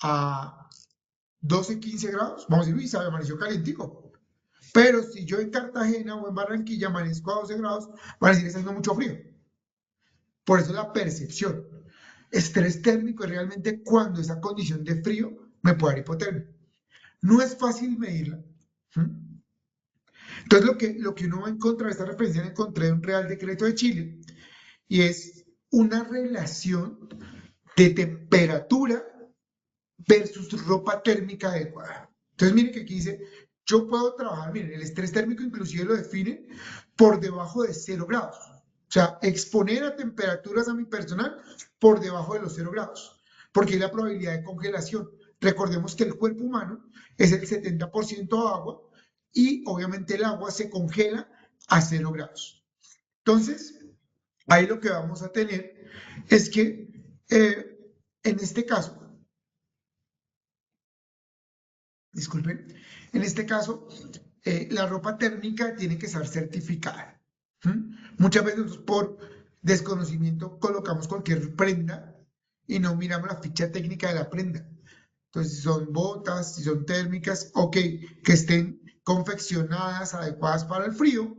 a 12, 15 grados? Vamos a decir, uy, sabe, amaneció calientico. Pero si yo en Cartagena o en Barranquilla amanezco a 12 grados, van a decir, está haciendo mucho frío. Por eso la percepción. Estrés térmico es realmente cuando esa condición de frío me puede dar hipotermia. No es fácil medirla. ¿Mm? Entonces, lo que uno va a encontrar, esta referencia la encontré en un Real Decreto de Chile, y es una relación de temperatura versus ropa térmica adecuada. Entonces, miren que aquí dice, yo puedo trabajar, miren, el estrés térmico inclusive lo define por debajo de 0 grados. O sea, exponer a temperaturas a mi personal por debajo de los 0 grados, porque hay la probabilidad de congelación. Recordemos que el cuerpo humano es el 70% agua y obviamente el agua se congela a 0 grados. Entonces, ahí lo que vamos a tener es que en este caso, disculpen, en este caso, la ropa térmica tiene que estar certificada. ¿Mm? Muchas veces por desconocimiento colocamos cualquier prenda y no miramos la ficha técnica de la prenda. Entonces, si son botas, si son térmicas, ok, que estén confeccionadas, adecuadas para el frío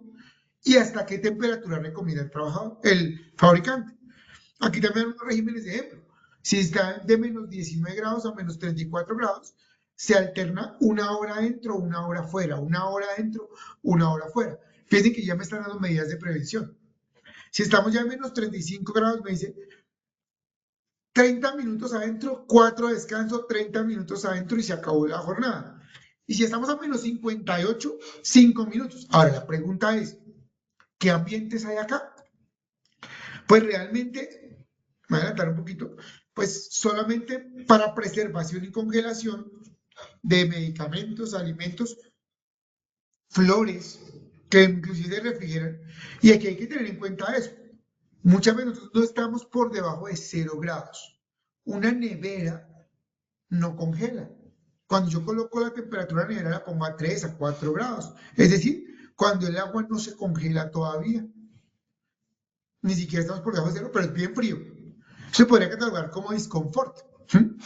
y hasta qué temperatura recomienda el trabajador, el fabricante. Aquí también hay unos regímenes de ejemplo. Si está de menos 19 grados a menos 34 grados, se alterna una hora adentro, una hora afuera, una hora adentro, una hora afuera. Fíjense que ya me están dando medidas de prevención. Si estamos ya a menos 35 grados, me dice 30 minutos adentro, 4 descanso, 30 minutos adentro y se acabó la jornada. Y si estamos a menos 58, 5 minutos. Ahora la pregunta es, ¿qué ambientes hay acá? Pues realmente, me voy a adelantar un poquito, pues solamente para preservación y congelación de medicamentos, alimentos, flores, que inclusive se refrigeran. Y aquí hay que tener en cuenta eso. Muchas veces nosotros no estamos por debajo de 0 grados. Una nevera no congela. Cuando yo coloco la temperatura de la nevera la pongo a 3, a 4 grados. Es decir, cuando el agua no se congela todavía. Ni siquiera estamos por debajo de 0, pero es bien frío. Se podría catalogar como disconfort. ¿Sí?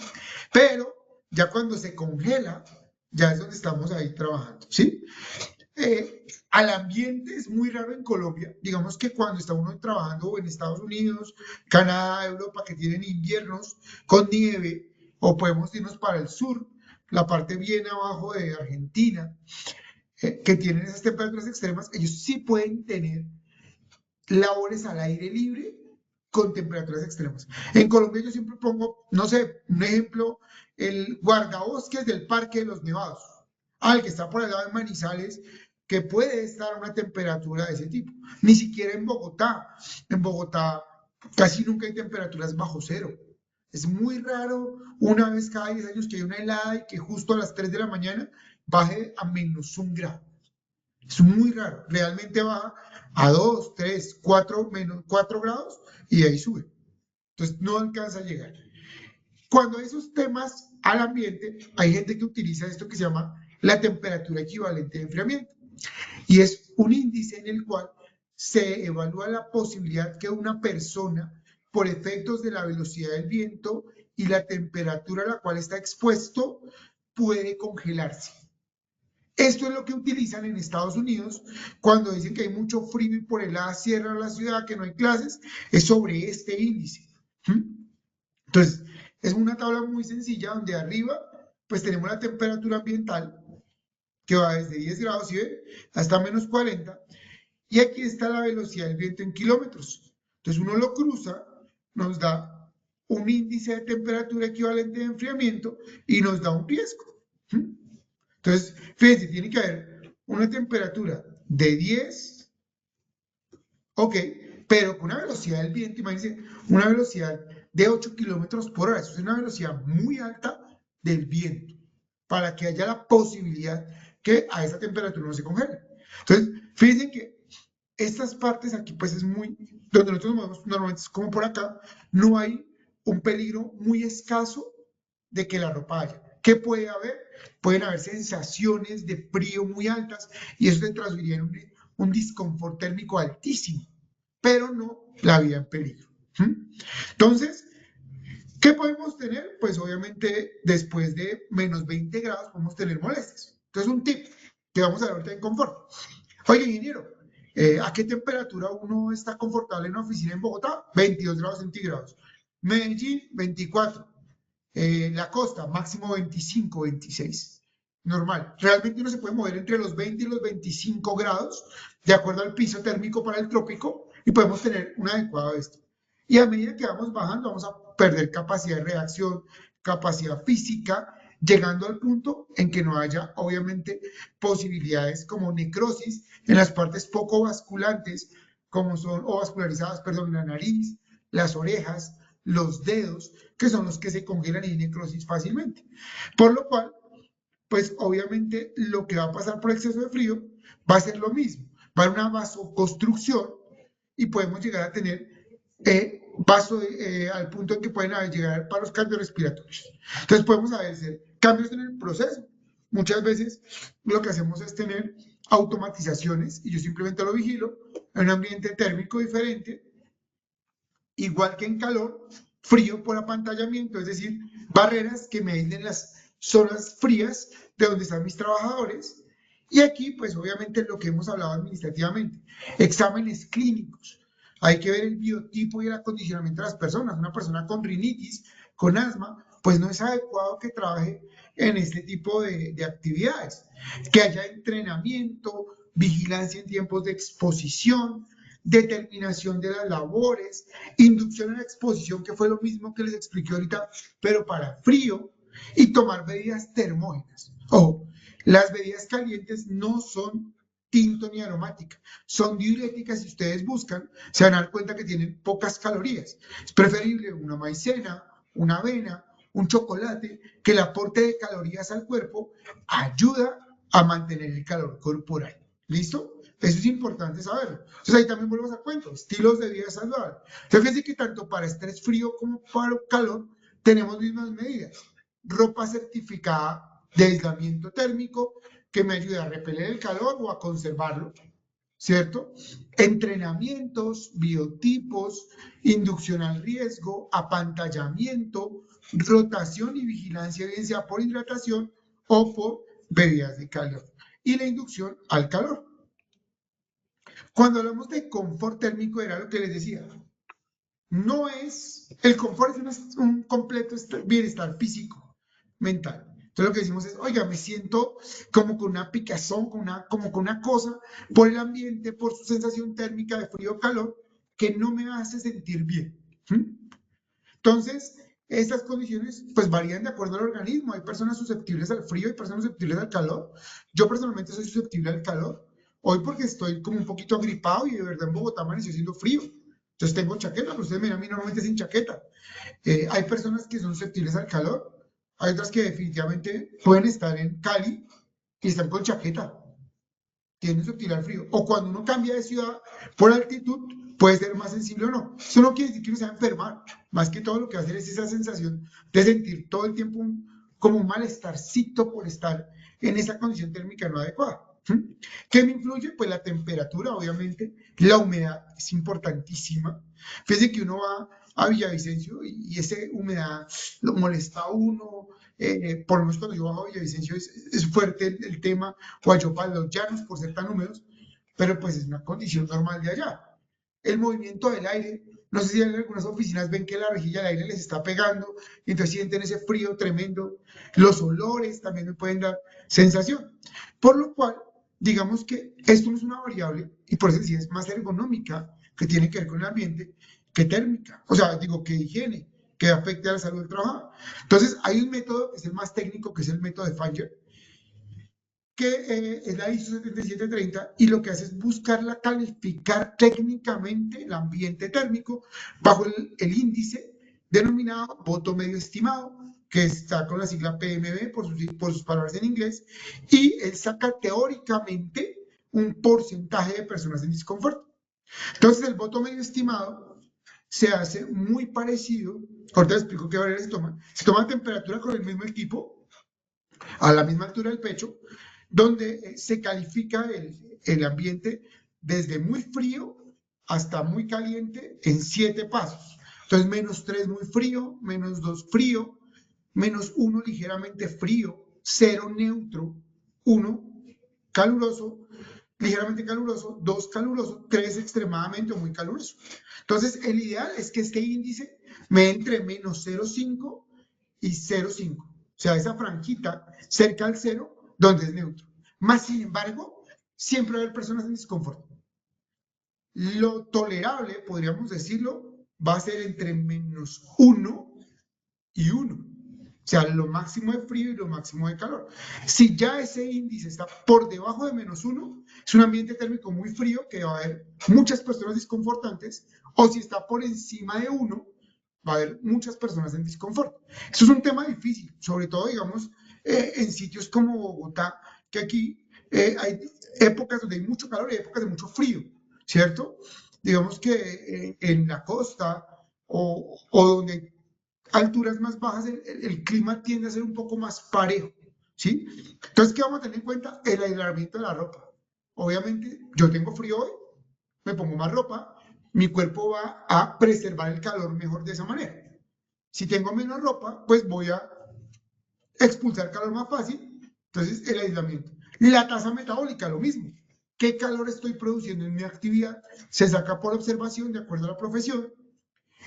Pero ya cuando se congela, ya es donde estamos ahí trabajando. ¿Sí? Al ambiente es muy raro en Colombia. Digamos que cuando está uno trabajando en Estados Unidos, Canadá, Europa, que tienen inviernos con nieve, o podemos irnos para el sur, la parte bien abajo de Argentina, que tienen esas temperaturas extremas, ellos sí pueden tener labores al aire libre con temperaturas extremas. En Colombia yo siempre pongo, no sé, un ejemplo, el guardabosques del Parque de los Nevados, al que está por el lado de Manizales, que puede estar a una temperatura de ese tipo. Ni siquiera en Bogotá. En Bogotá casi nunca hay temperaturas bajo 0. Es muy raro una vez cada 10 años que hay una helada y que justo a las 3 de la mañana baje a -1 grado. Es muy raro. Realmente baja a 2, 3, 4, menos 4 grados y ahí sube. Entonces no alcanza a llegar. Cuando hay esos temas al ambiente, hay gente que utiliza esto que se llama la temperatura equivalente de enfriamiento. Y es un índice en el cual se evalúa la posibilidad que una persona, por efectos de la velocidad del viento y la temperatura a la cual está expuesto, puede congelarse. Esto es lo que utilizan en Estados Unidos cuando dicen que hay mucho frío y por el lado cierra la ciudad, que no hay clases, es sobre este índice. Entonces, es una tabla muy sencilla donde arriba pues tenemos la temperatura ambiental que va desde 10 grados ¿sí ve? Hasta menos 40 y aquí está la velocidad del viento en kilómetros. Entonces uno lo cruza, nos da un índice de temperatura equivalente de enfriamiento y nos da un riesgo. Entonces, fíjense, tiene que haber una temperatura de 10, ok, pero con una velocidad del viento, imagínense, una velocidad de 8 kilómetros por hora. Eso es una velocidad muy alta del viento para que haya la posibilidad que a esa temperatura no se congele. Entonces, fíjense que estas partes aquí, pues es muy, donde nosotros nos movemos normalmente es como por acá, no hay un peligro muy escaso de que la ropa haya. ¿Qué puede haber? Pueden haber sensaciones de frío muy altas y eso te traduciría en un disconfort térmico altísimo, pero no la vida en peligro. Entonces, ¿qué podemos tener? Pues obviamente después de menos 20 grados podemos tener molestias. Entonces, un tip que vamos a ver ahorita en confort. Oye, ingeniero, ¿a qué temperatura uno está confortable en una oficina en Bogotá? 22 grados centígrados. Medellín, 24. La costa, máximo 25, 26. Normal. Realmente uno se puede mover entre los 20 y los 25 grados, de acuerdo al piso térmico para el trópico, y podemos tener un adecuado de esto. Y a medida que vamos bajando, vamos a perder capacidad de reacción, capacidad física, llegando al punto en que no haya, obviamente, posibilidades como necrosis en las partes poco vasculantes, como son, o vascularizadas, perdón, la nariz, las orejas, los dedos, que son los que se congelan y necrosis fácilmente. Por lo cual, pues obviamente lo que va a pasar por exceso de frío va a ser lo mismo. Va a haber una vasoconstrucción y podemos llegar a tener al punto en que pueden llegar a paros cardiorrespiratorios. Entonces podemos hacer cambios en el proceso. Muchas veces lo que hacemos es tener automatizaciones y yo simplemente lo vigilo en un ambiente térmico diferente, igual que en calor, frío por apantallamiento, es decir, barreras que me aíslen las zonas frías de donde están mis trabajadores. Y aquí, pues obviamente lo que hemos hablado administrativamente, exámenes clínicos. Hay que ver el biotipo y el acondicionamiento de las personas. Una persona con rinitis, con asma, pues no es adecuado que trabaje en este tipo de actividades. Que haya entrenamiento, vigilancia en tiempos de exposición, determinación de las labores, inducción a la exposición, que fue lo mismo que les expliqué ahorita, pero para frío, y tomar bebidas termógenas. Ojo, las bebidas calientes no son tinto ni aromática, son diuréticas. Si ustedes buscan, se van a dar cuenta que tienen pocas calorías. Es preferible una maicena, una avena, un chocolate, que el aporte de calorías al cuerpo ayuda a mantener el calor corporal. ¿Listo? Eso es importante saberlo. Entonces ahí también volvemos a cuento, estilos de vida saludable. Entonces fíjense que tanto para estrés frío como para calor tenemos mismas medidas. Ropa certificada de aislamiento térmico que me ayude a repeler el calor o a conservarlo, ¿cierto? Entrenamientos, biotipos, inducción al riesgo, apantallamiento, rotación y vigilancia, bien sea por hidratación o por bebidas de calor. Y la inducción al calor. Cuando hablamos de confort térmico, era lo que les decía. No es, el confort es un completo bienestar físico, mental. Entonces lo que decimos es, oiga, me siento como con una picazón, como con una cosa por el ambiente, por su sensación térmica de frío o calor, que no me hace sentir bien. Entonces, estas condiciones pues varían de acuerdo al organismo. Hay personas susceptibles al frío, hay personas susceptibles al calor. Yo personalmente soy susceptible al calor. Hoy porque estoy como un poquito agripado y de verdad en Bogotá amaneció haciendo frío. Entonces tengo chaqueta, pero ustedes miran a mí normalmente sin chaqueta. Hay personas que son susceptibles al calor. Hay otras que definitivamente pueden estar en Cali y están con chaqueta. tiende a susceptible al frío. O cuando uno cambia de ciudad por altitud, puede ser más sensible o no. Eso no quiere decir que uno se va a enfermar. Más que todo lo que va a hacer es esa sensación de sentir todo el tiempo como un malestarcito por estar en esa condición térmica no adecuada. ¿Qué me influye? Pues la temperatura, obviamente, la humedad es importantísima. Fíjense que uno va a Villavicencio y esa humedad lo molesta a uno. Por lo menos cuando yo bajo a Villavicencio es fuerte el tema, o a Yopal, los llanos, por ser tan húmedos, pero pues es una condición normal de allá. El movimiento del aire, no sé si en algunas oficinas ven que la rejilla del aire les está pegando, y entonces sienten ese frío tremendo. Los olores también me pueden dar sensación. Por lo cual, digamos que esto no es una variable, y por eso sí es más ergonómica, que tiene que ver con el ambiente, que térmica, o sea, digo, que higiene, que afecte a la salud del trabajador. Entonces, hay un método que es el más técnico, que es el método de Fanger, que es la ISO 7730, y lo que hace es buscarla, calificar técnicamente el ambiente térmico bajo el índice denominado voto medio estimado, que está con la sigla PMB por sus palabras en inglés, y él saca teóricamente un porcentaje de personas en disconfort. Entonces, el voto medio estimado se hace muy parecido, ahorita les explico qué variables se toma temperatura con el mismo equipo, a la misma altura del pecho, donde se califica el ambiente desde muy frío hasta muy caliente en 7 pasos. Entonces, -3 muy frío, -2 frío, -1 ligeramente frío, 0 neutro, 1 caluroso, ligeramente caluroso, 2 caluroso, 3 extremadamente o muy caluroso. Entonces, el ideal es que este índice me entre -0,5 y 0,5. O sea, esa franjita cerca al 0, donde es neutro. Más sin embargo, siempre va a haber personas en disconfort. Lo tolerable, podríamos decirlo, va a ser entre -1 y 1. O sea, lo máximo de frío y lo máximo de calor. Si ya ese índice está por debajo de -1, es un ambiente térmico muy frío que va a haber muchas personas disconfortantes, o si está por encima de 1, va a haber muchas personas en disconfort. Eso es un tema difícil, sobre todo, digamos, en sitios como Bogotá, que aquí hay épocas donde hay mucho calor y épocas de mucho frío, ¿cierto? Digamos que en la costa o donde alturas más bajas, el clima tiende a ser un poco más parejo, ¿sí? Entonces, ¿qué vamos a tener en cuenta? El aislamiento de la ropa. Obviamente, yo tengo frío hoy, me pongo más ropa, mi cuerpo va a preservar el calor mejor de esa manera. Si tengo menos ropa, pues voy a expulsar calor más fácil, entonces el aislamiento. La tasa metabólica, lo mismo. ¿Qué calor estoy produciendo en mi actividad? Se saca por observación de acuerdo a la profesión.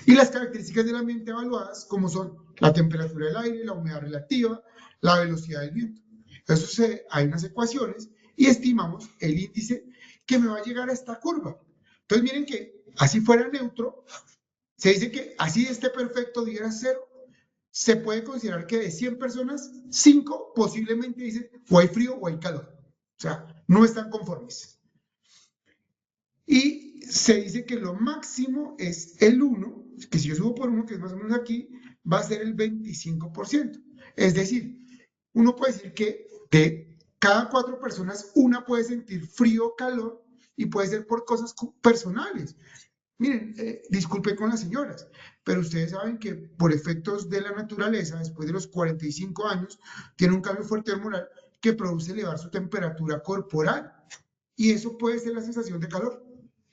Y las características del ambiente evaluadas, como son la temperatura del aire, la humedad relativa, la velocidad del viento. Entonces, hay unas ecuaciones y estimamos el índice que me va a llegar a esta curva. Entonces, miren que así fuera neutro, se dice que así esté perfecto, diera 0, se puede considerar que de 100 personas, 5 posiblemente dicen o hay frío o hay calor. O sea, no están conformes. Y se dice que lo máximo es el 1, que si yo subo por 1, que es más o menos aquí, va a ser el 25%. Es decir, uno puede decir que de cada 4 personas, una puede sentir frío o calor, y puede ser por cosas personales. Miren, disculpen con las señoras, pero ustedes saben que por efectos de la naturaleza, después de los 45 años, tiene un cambio fuerte hormonal que produce elevar su temperatura corporal, y eso puede ser la sensación de calor.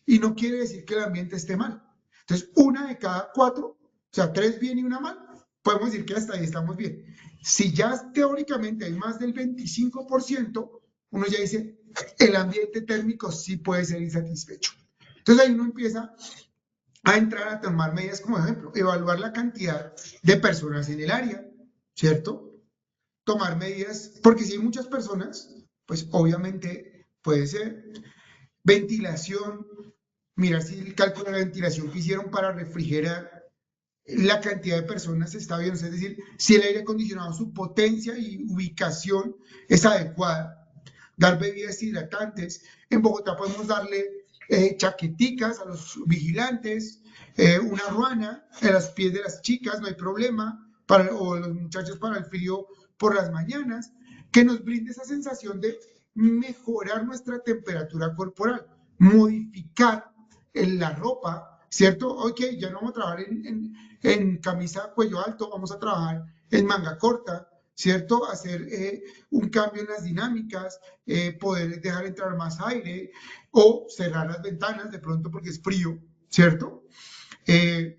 Y no quiere decir que el ambiente esté mal. Entonces, una de cada 4, o sea, 3 bien y una mal, podemos decir que hasta ahí estamos bien. Si ya teóricamente hay más del 25%, uno ya dice, el ambiente térmico sí puede ser insatisfecho. Entonces ahí uno empieza a entrar a tomar medidas, como ejemplo, evaluar la cantidad de personas en el área, ¿cierto? Tomar medidas, porque si hay muchas personas, pues obviamente puede ser ventilación, mirar si el cálculo de la ventilación que hicieron para refrigerar la cantidad de personas está bien, es decir, si el aire acondicionado, su potencia y ubicación es adecuada. Dar bebidas hidratantes. En Bogotá podemos darle chaqueticas a los vigilantes, una ruana en los pies de las chicas, no hay problema, o los muchachos para el frío por las mañanas, que nos brinde esa sensación de mejorar nuestra temperatura corporal, modificar en la ropa, ¿cierto? Ok, ya no vamos a trabajar en camisa cuello alto, vamos a trabajar en manga corta, ¿cierto? Hacer un cambio en las dinámicas, poder dejar entrar más aire o cerrar las ventanas de pronto porque es frío, ¿cierto?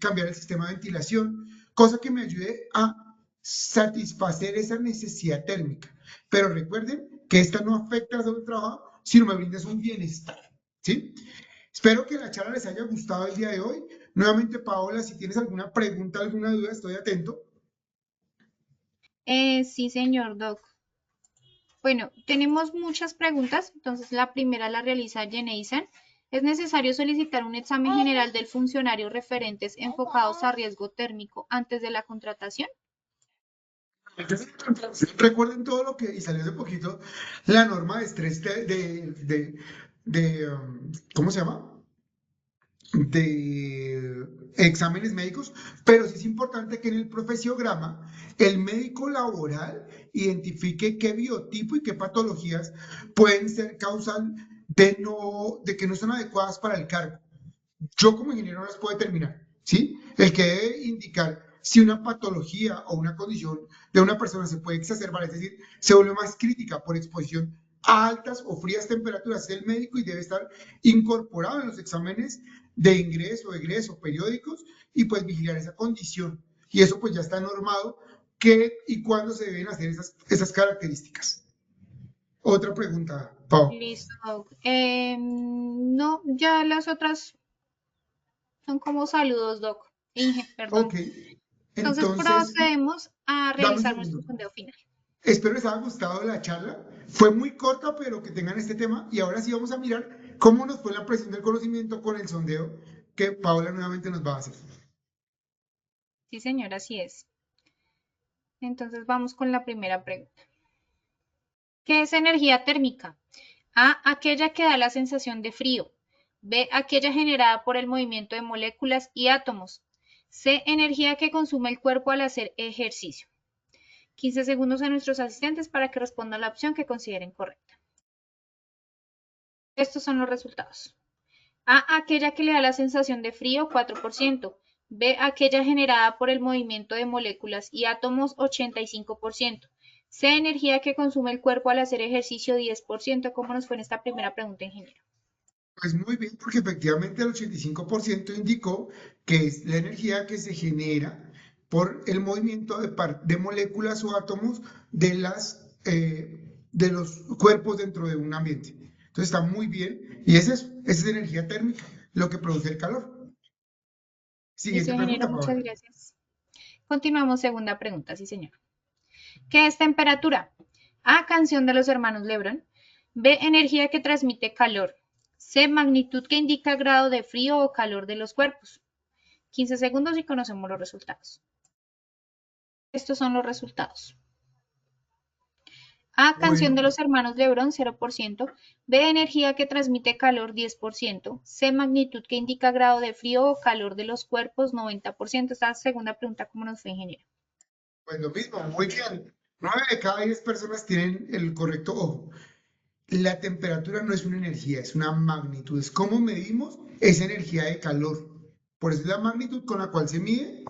Cambiar el sistema de ventilación, cosa que me ayude a satisfacer esa necesidad térmica. Pero recuerden que esta no afecta a la salud del trabajo, sino me brinda un bienestar, ¿sí? Espero que la charla les haya gustado el día de hoy. Nuevamente, Paola, si tienes alguna pregunta, alguna duda, estoy atento. Sí, señor Doc. Bueno, tenemos muchas preguntas. Entonces, la primera la realiza Jeneysen. ¿Es necesario solicitar un examen general del funcionario referentes enfocados a riesgo térmico antes de la contratación? Recuerden todo lo que, y salió hace poquito, la norma de estrés ¿cómo se llama? De exámenes médicos, pero sí es importante que en el profesiograma el médico laboral identifique qué biotipo y qué patologías pueden ser causal de que no son adecuadas para el cargo. Yo como ingeniero no las puedo determinar, ¿sí? El que debe indicar si una patología o una condición de una persona se puede exacerbar, es decir, se vuelve más crítica por exposición a altas o frías temperaturas, es el médico y debe estar incorporado en los exámenes de ingreso, egreso, periódicos y pues vigilar esa condición. Y eso pues ya está normado qué y cuándo se deben hacer esas características. Otra pregunta, Pau. Listo, Doc. No, ya las otras son como saludos, Doc. Perdón. Ok, Entonces entonces, procedemos a dame un realizar segundo. nuestro sondeo final. Espero les haya gustado la charla. Fue muy corta, pero que tengan este tema. Y ahora sí vamos a mirar cómo nos fue la presión del conocimiento con el sondeo que Paula nuevamente nos va a hacer. Sí, señor, así es. Entonces vamos con la primera pregunta. ¿Qué es energía térmica? A, aquella que da la sensación de frío. B, aquella generada por el movimiento de moléculas y átomos. C, energía que consume el cuerpo al hacer ejercicio. 15 segundos a nuestros asistentes para que respondan la opción que consideren correcta. Estos son los resultados. A, aquella que le da la sensación de frío, 4%. B, aquella generada por el movimiento de moléculas y átomos, 85%. C, energía que consume el cuerpo al hacer ejercicio, 10%. ¿Cómo nos fue en esta primera pregunta, ingeniero? Pues muy bien, porque efectivamente el 85% indicó que es la energía que se genera por el movimiento de moléculas o átomos de los cuerpos dentro de un ambiente. Entonces está muy bien. Y es eso, esa es energía térmica, lo que produce el calor. Listo, Siguiente ingeniero, pregunta, muchas Paola. gracias. Continuamos, segunda pregunta, sí, señor. ¿Qué es temperatura? A, canción de los hermanos Lebron. B, energía que transmite calor. C, magnitud que indica grado de frío o calor de los cuerpos. 15 segundos y conocemos los resultados. Estos son los resultados. A, canción de Bueno, los hermanos Lebron, 0%. B, energía que transmite calor, 10%. C, magnitud que indica grado de frío o calor de los cuerpos, 90%. Esta segunda pregunta, ¿cómo nos fue, ingeniero? pues lo mismo, muy bien. 9 de cada 10 personas tienen el correcto ojo. La temperatura no es una energía, es una magnitud. Es cómo medimos esa energía de calor. Por eso es la magnitud con la cual se mide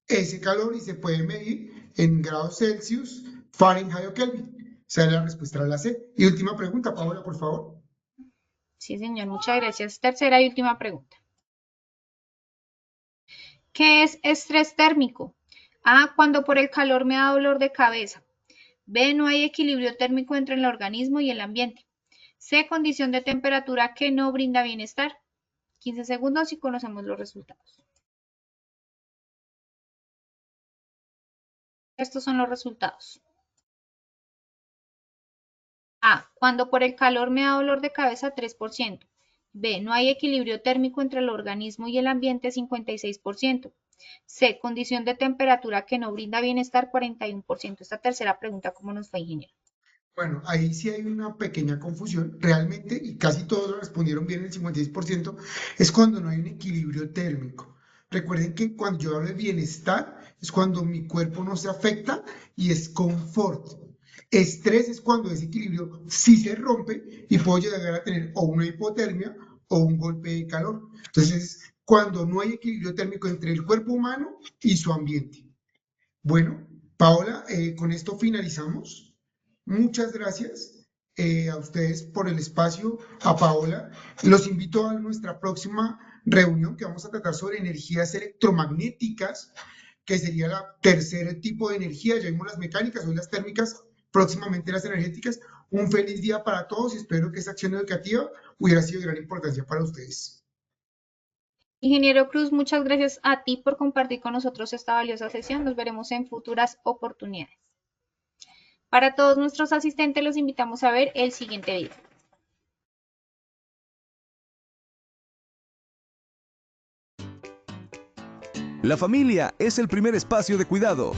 ese calor y se puede medir en grados Celsius, Fahrenheit o Kelvin. Esa es la respuesta a la C. Y última pregunta, Paola, por favor. Sí, señor, muchas gracias. Tercera y última pregunta. ¿Qué es estrés térmico? A, cuando por el calor me da dolor de cabeza. B, no hay equilibrio térmico entre el organismo y el ambiente. C, condición de temperatura que no brinda bienestar. 15 segundos y conocemos los resultados. Estos son los resultados. A, cuando por el calor me da dolor de cabeza, 3%. B, no hay equilibrio térmico entre el organismo y el ambiente, 56%. C, condición de temperatura que no brinda bienestar, 41%. Esta tercera pregunta, ¿cómo nos fue, ingeniero? Bueno, ahí sí hay una pequeña confusión. Realmente, y casi todos lo respondieron bien, el 56%, es cuando no hay un equilibrio térmico. Recuerden que cuando yo hablo de bienestar, es cuando mi cuerpo no se afecta y es confort. Estrés es cuando ese equilibrio sí se rompe y puedo llegar a tener o una hipotermia o un golpe de calor. Entonces, cuando no hay equilibrio térmico entre el cuerpo humano y su ambiente. Bueno, Paola, con esto finalizamos. Muchas gracias a ustedes por el espacio, a Paola. Los invito a nuestra próxima reunión que vamos a tratar sobre energías electromagnéticas, que sería la tercer tipo de energía. Ya vimos las mecánicas, hoy las térmicas, próximamente las energéticas. Un feliz día para todos y espero que esta acción educativa hubiera sido de gran importancia para ustedes. Ingeniero Cruz, muchas gracias a ti por compartir con nosotros esta valiosa sesión. Nos veremos en futuras oportunidades. Para todos nuestros asistentes los invitamos a ver el siguiente video. La familia es el primer espacio de cuidado.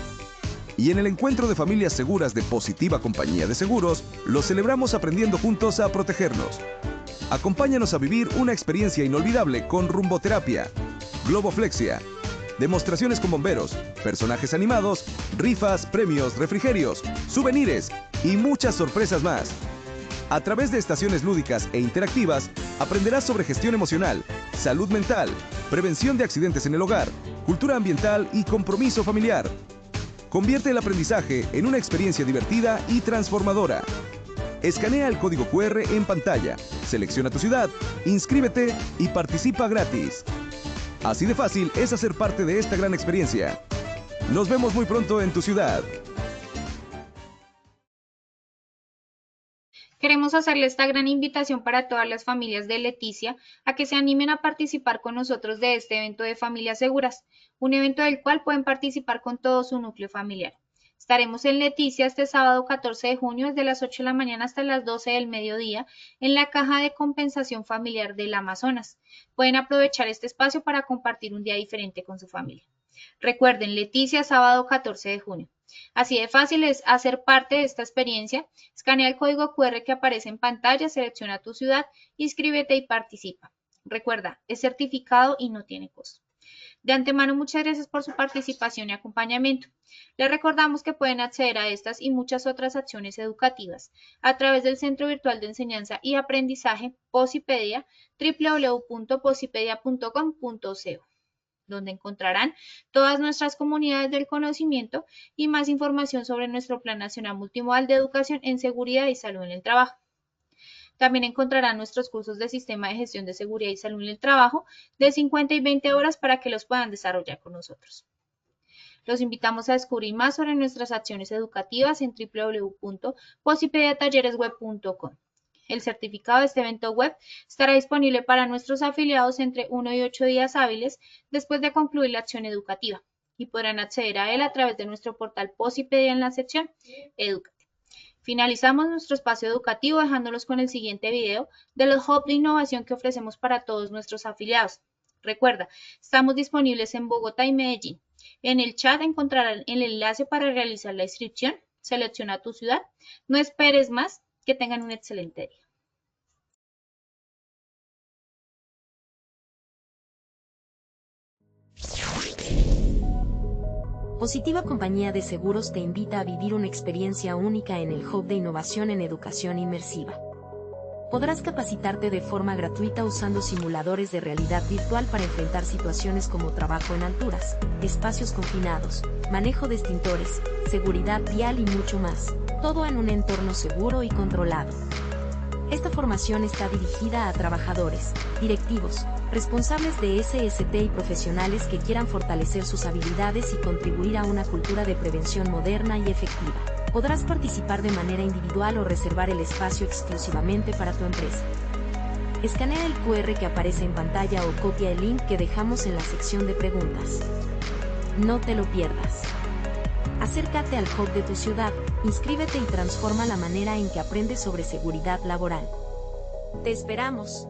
Y en el encuentro de familias seguras de Positiva Compañía de Seguros, lo celebramos aprendiendo juntos a protegernos. Acompáñanos a vivir una experiencia inolvidable con rumboterapia, globoflexia, demostraciones con bomberos, personajes animados, rifas, premios, refrigerios, souvenirs y muchas sorpresas más. A través de estaciones lúdicas e interactivas, aprenderás sobre gestión emocional, salud mental, prevención de accidentes en el hogar, cultura ambiental y compromiso familiar. Convierte el aprendizaje en una experiencia divertida y transformadora. Escanea el código QR en pantalla, selecciona tu ciudad, inscríbete y participa gratis. Así de fácil es hacer parte de esta gran experiencia. Nos vemos muy pronto en tu ciudad. Queremos hacerle esta gran invitación para todas las familias de Leticia a que se animen a participar con nosotros de este evento de Familias Seguras, un evento del cual pueden participar con todo su núcleo familiar. Estaremos en Leticia este sábado 14 de junio desde las 8 de la mañana hasta las 12 del mediodía en la Caja de Compensación Familiar del Amazonas. Pueden aprovechar este espacio para compartir un día diferente con su familia. Recuerden, Leticia, sábado 14 de junio. Así de fácil es hacer parte de esta experiencia. Escanea el código QR que aparece en pantalla, selecciona tu ciudad, inscríbete y participa. Recuerda, es certificado y no tiene costo. De antemano, muchas gracias por su participación y acompañamiento. Les recordamos que pueden acceder a estas y muchas otras acciones educativas a través del Centro Virtual de Enseñanza y Aprendizaje Posipedia, www.posipedia.com.co, donde encontrarán todas nuestras comunidades del conocimiento y más información sobre nuestro Plan Nacional Multimodal de Educación en Seguridad y Salud en el Trabajo. También encontrarán nuestros cursos de Sistema de Gestión de Seguridad y Salud en el Trabajo de 50 y 20 horas para que los puedan desarrollar con nosotros. Los invitamos a descubrir más sobre nuestras acciones educativas en www.posipediatalleresweb.com. El certificado de este evento web estará disponible para nuestros afiliados entre 1 y 8 días hábiles después de concluir la acción educativa y podrán acceder a él a través de nuestro portal Posipedia en la sección Edúcate. Finalizamos nuestro espacio educativo dejándolos con el siguiente video de los hubs de innovación que ofrecemos para todos nuestros afiliados. Recuerda, estamos disponibles en Bogotá y Medellín. En el chat encontrarán el enlace para realizar la inscripción. Selecciona tu ciudad. No esperes más. Que tengan un excelente día. Positiva Compañía de Seguros te invita a vivir una experiencia única en el Hub de Innovación en Educación Inmersiva. Podrás capacitarte de forma gratuita usando simuladores de realidad virtual para enfrentar situaciones como trabajo en alturas, espacios confinados, manejo de extintores, seguridad vial y mucho más, todo en un entorno seguro y controlado. Esta formación está dirigida a trabajadores, directivos, responsables de SST y profesionales que quieran fortalecer sus habilidades y contribuir a una cultura de prevención moderna y efectiva. Podrás participar de manera individual o reservar el espacio exclusivamente para tu empresa. Escanea el QR que aparece en pantalla o copia el link que dejamos en la sección de preguntas. No te lo pierdas. Acércate al hub de tu ciudad, inscríbete y transforma la manera en que aprendes sobre seguridad laboral. ¡Te esperamos!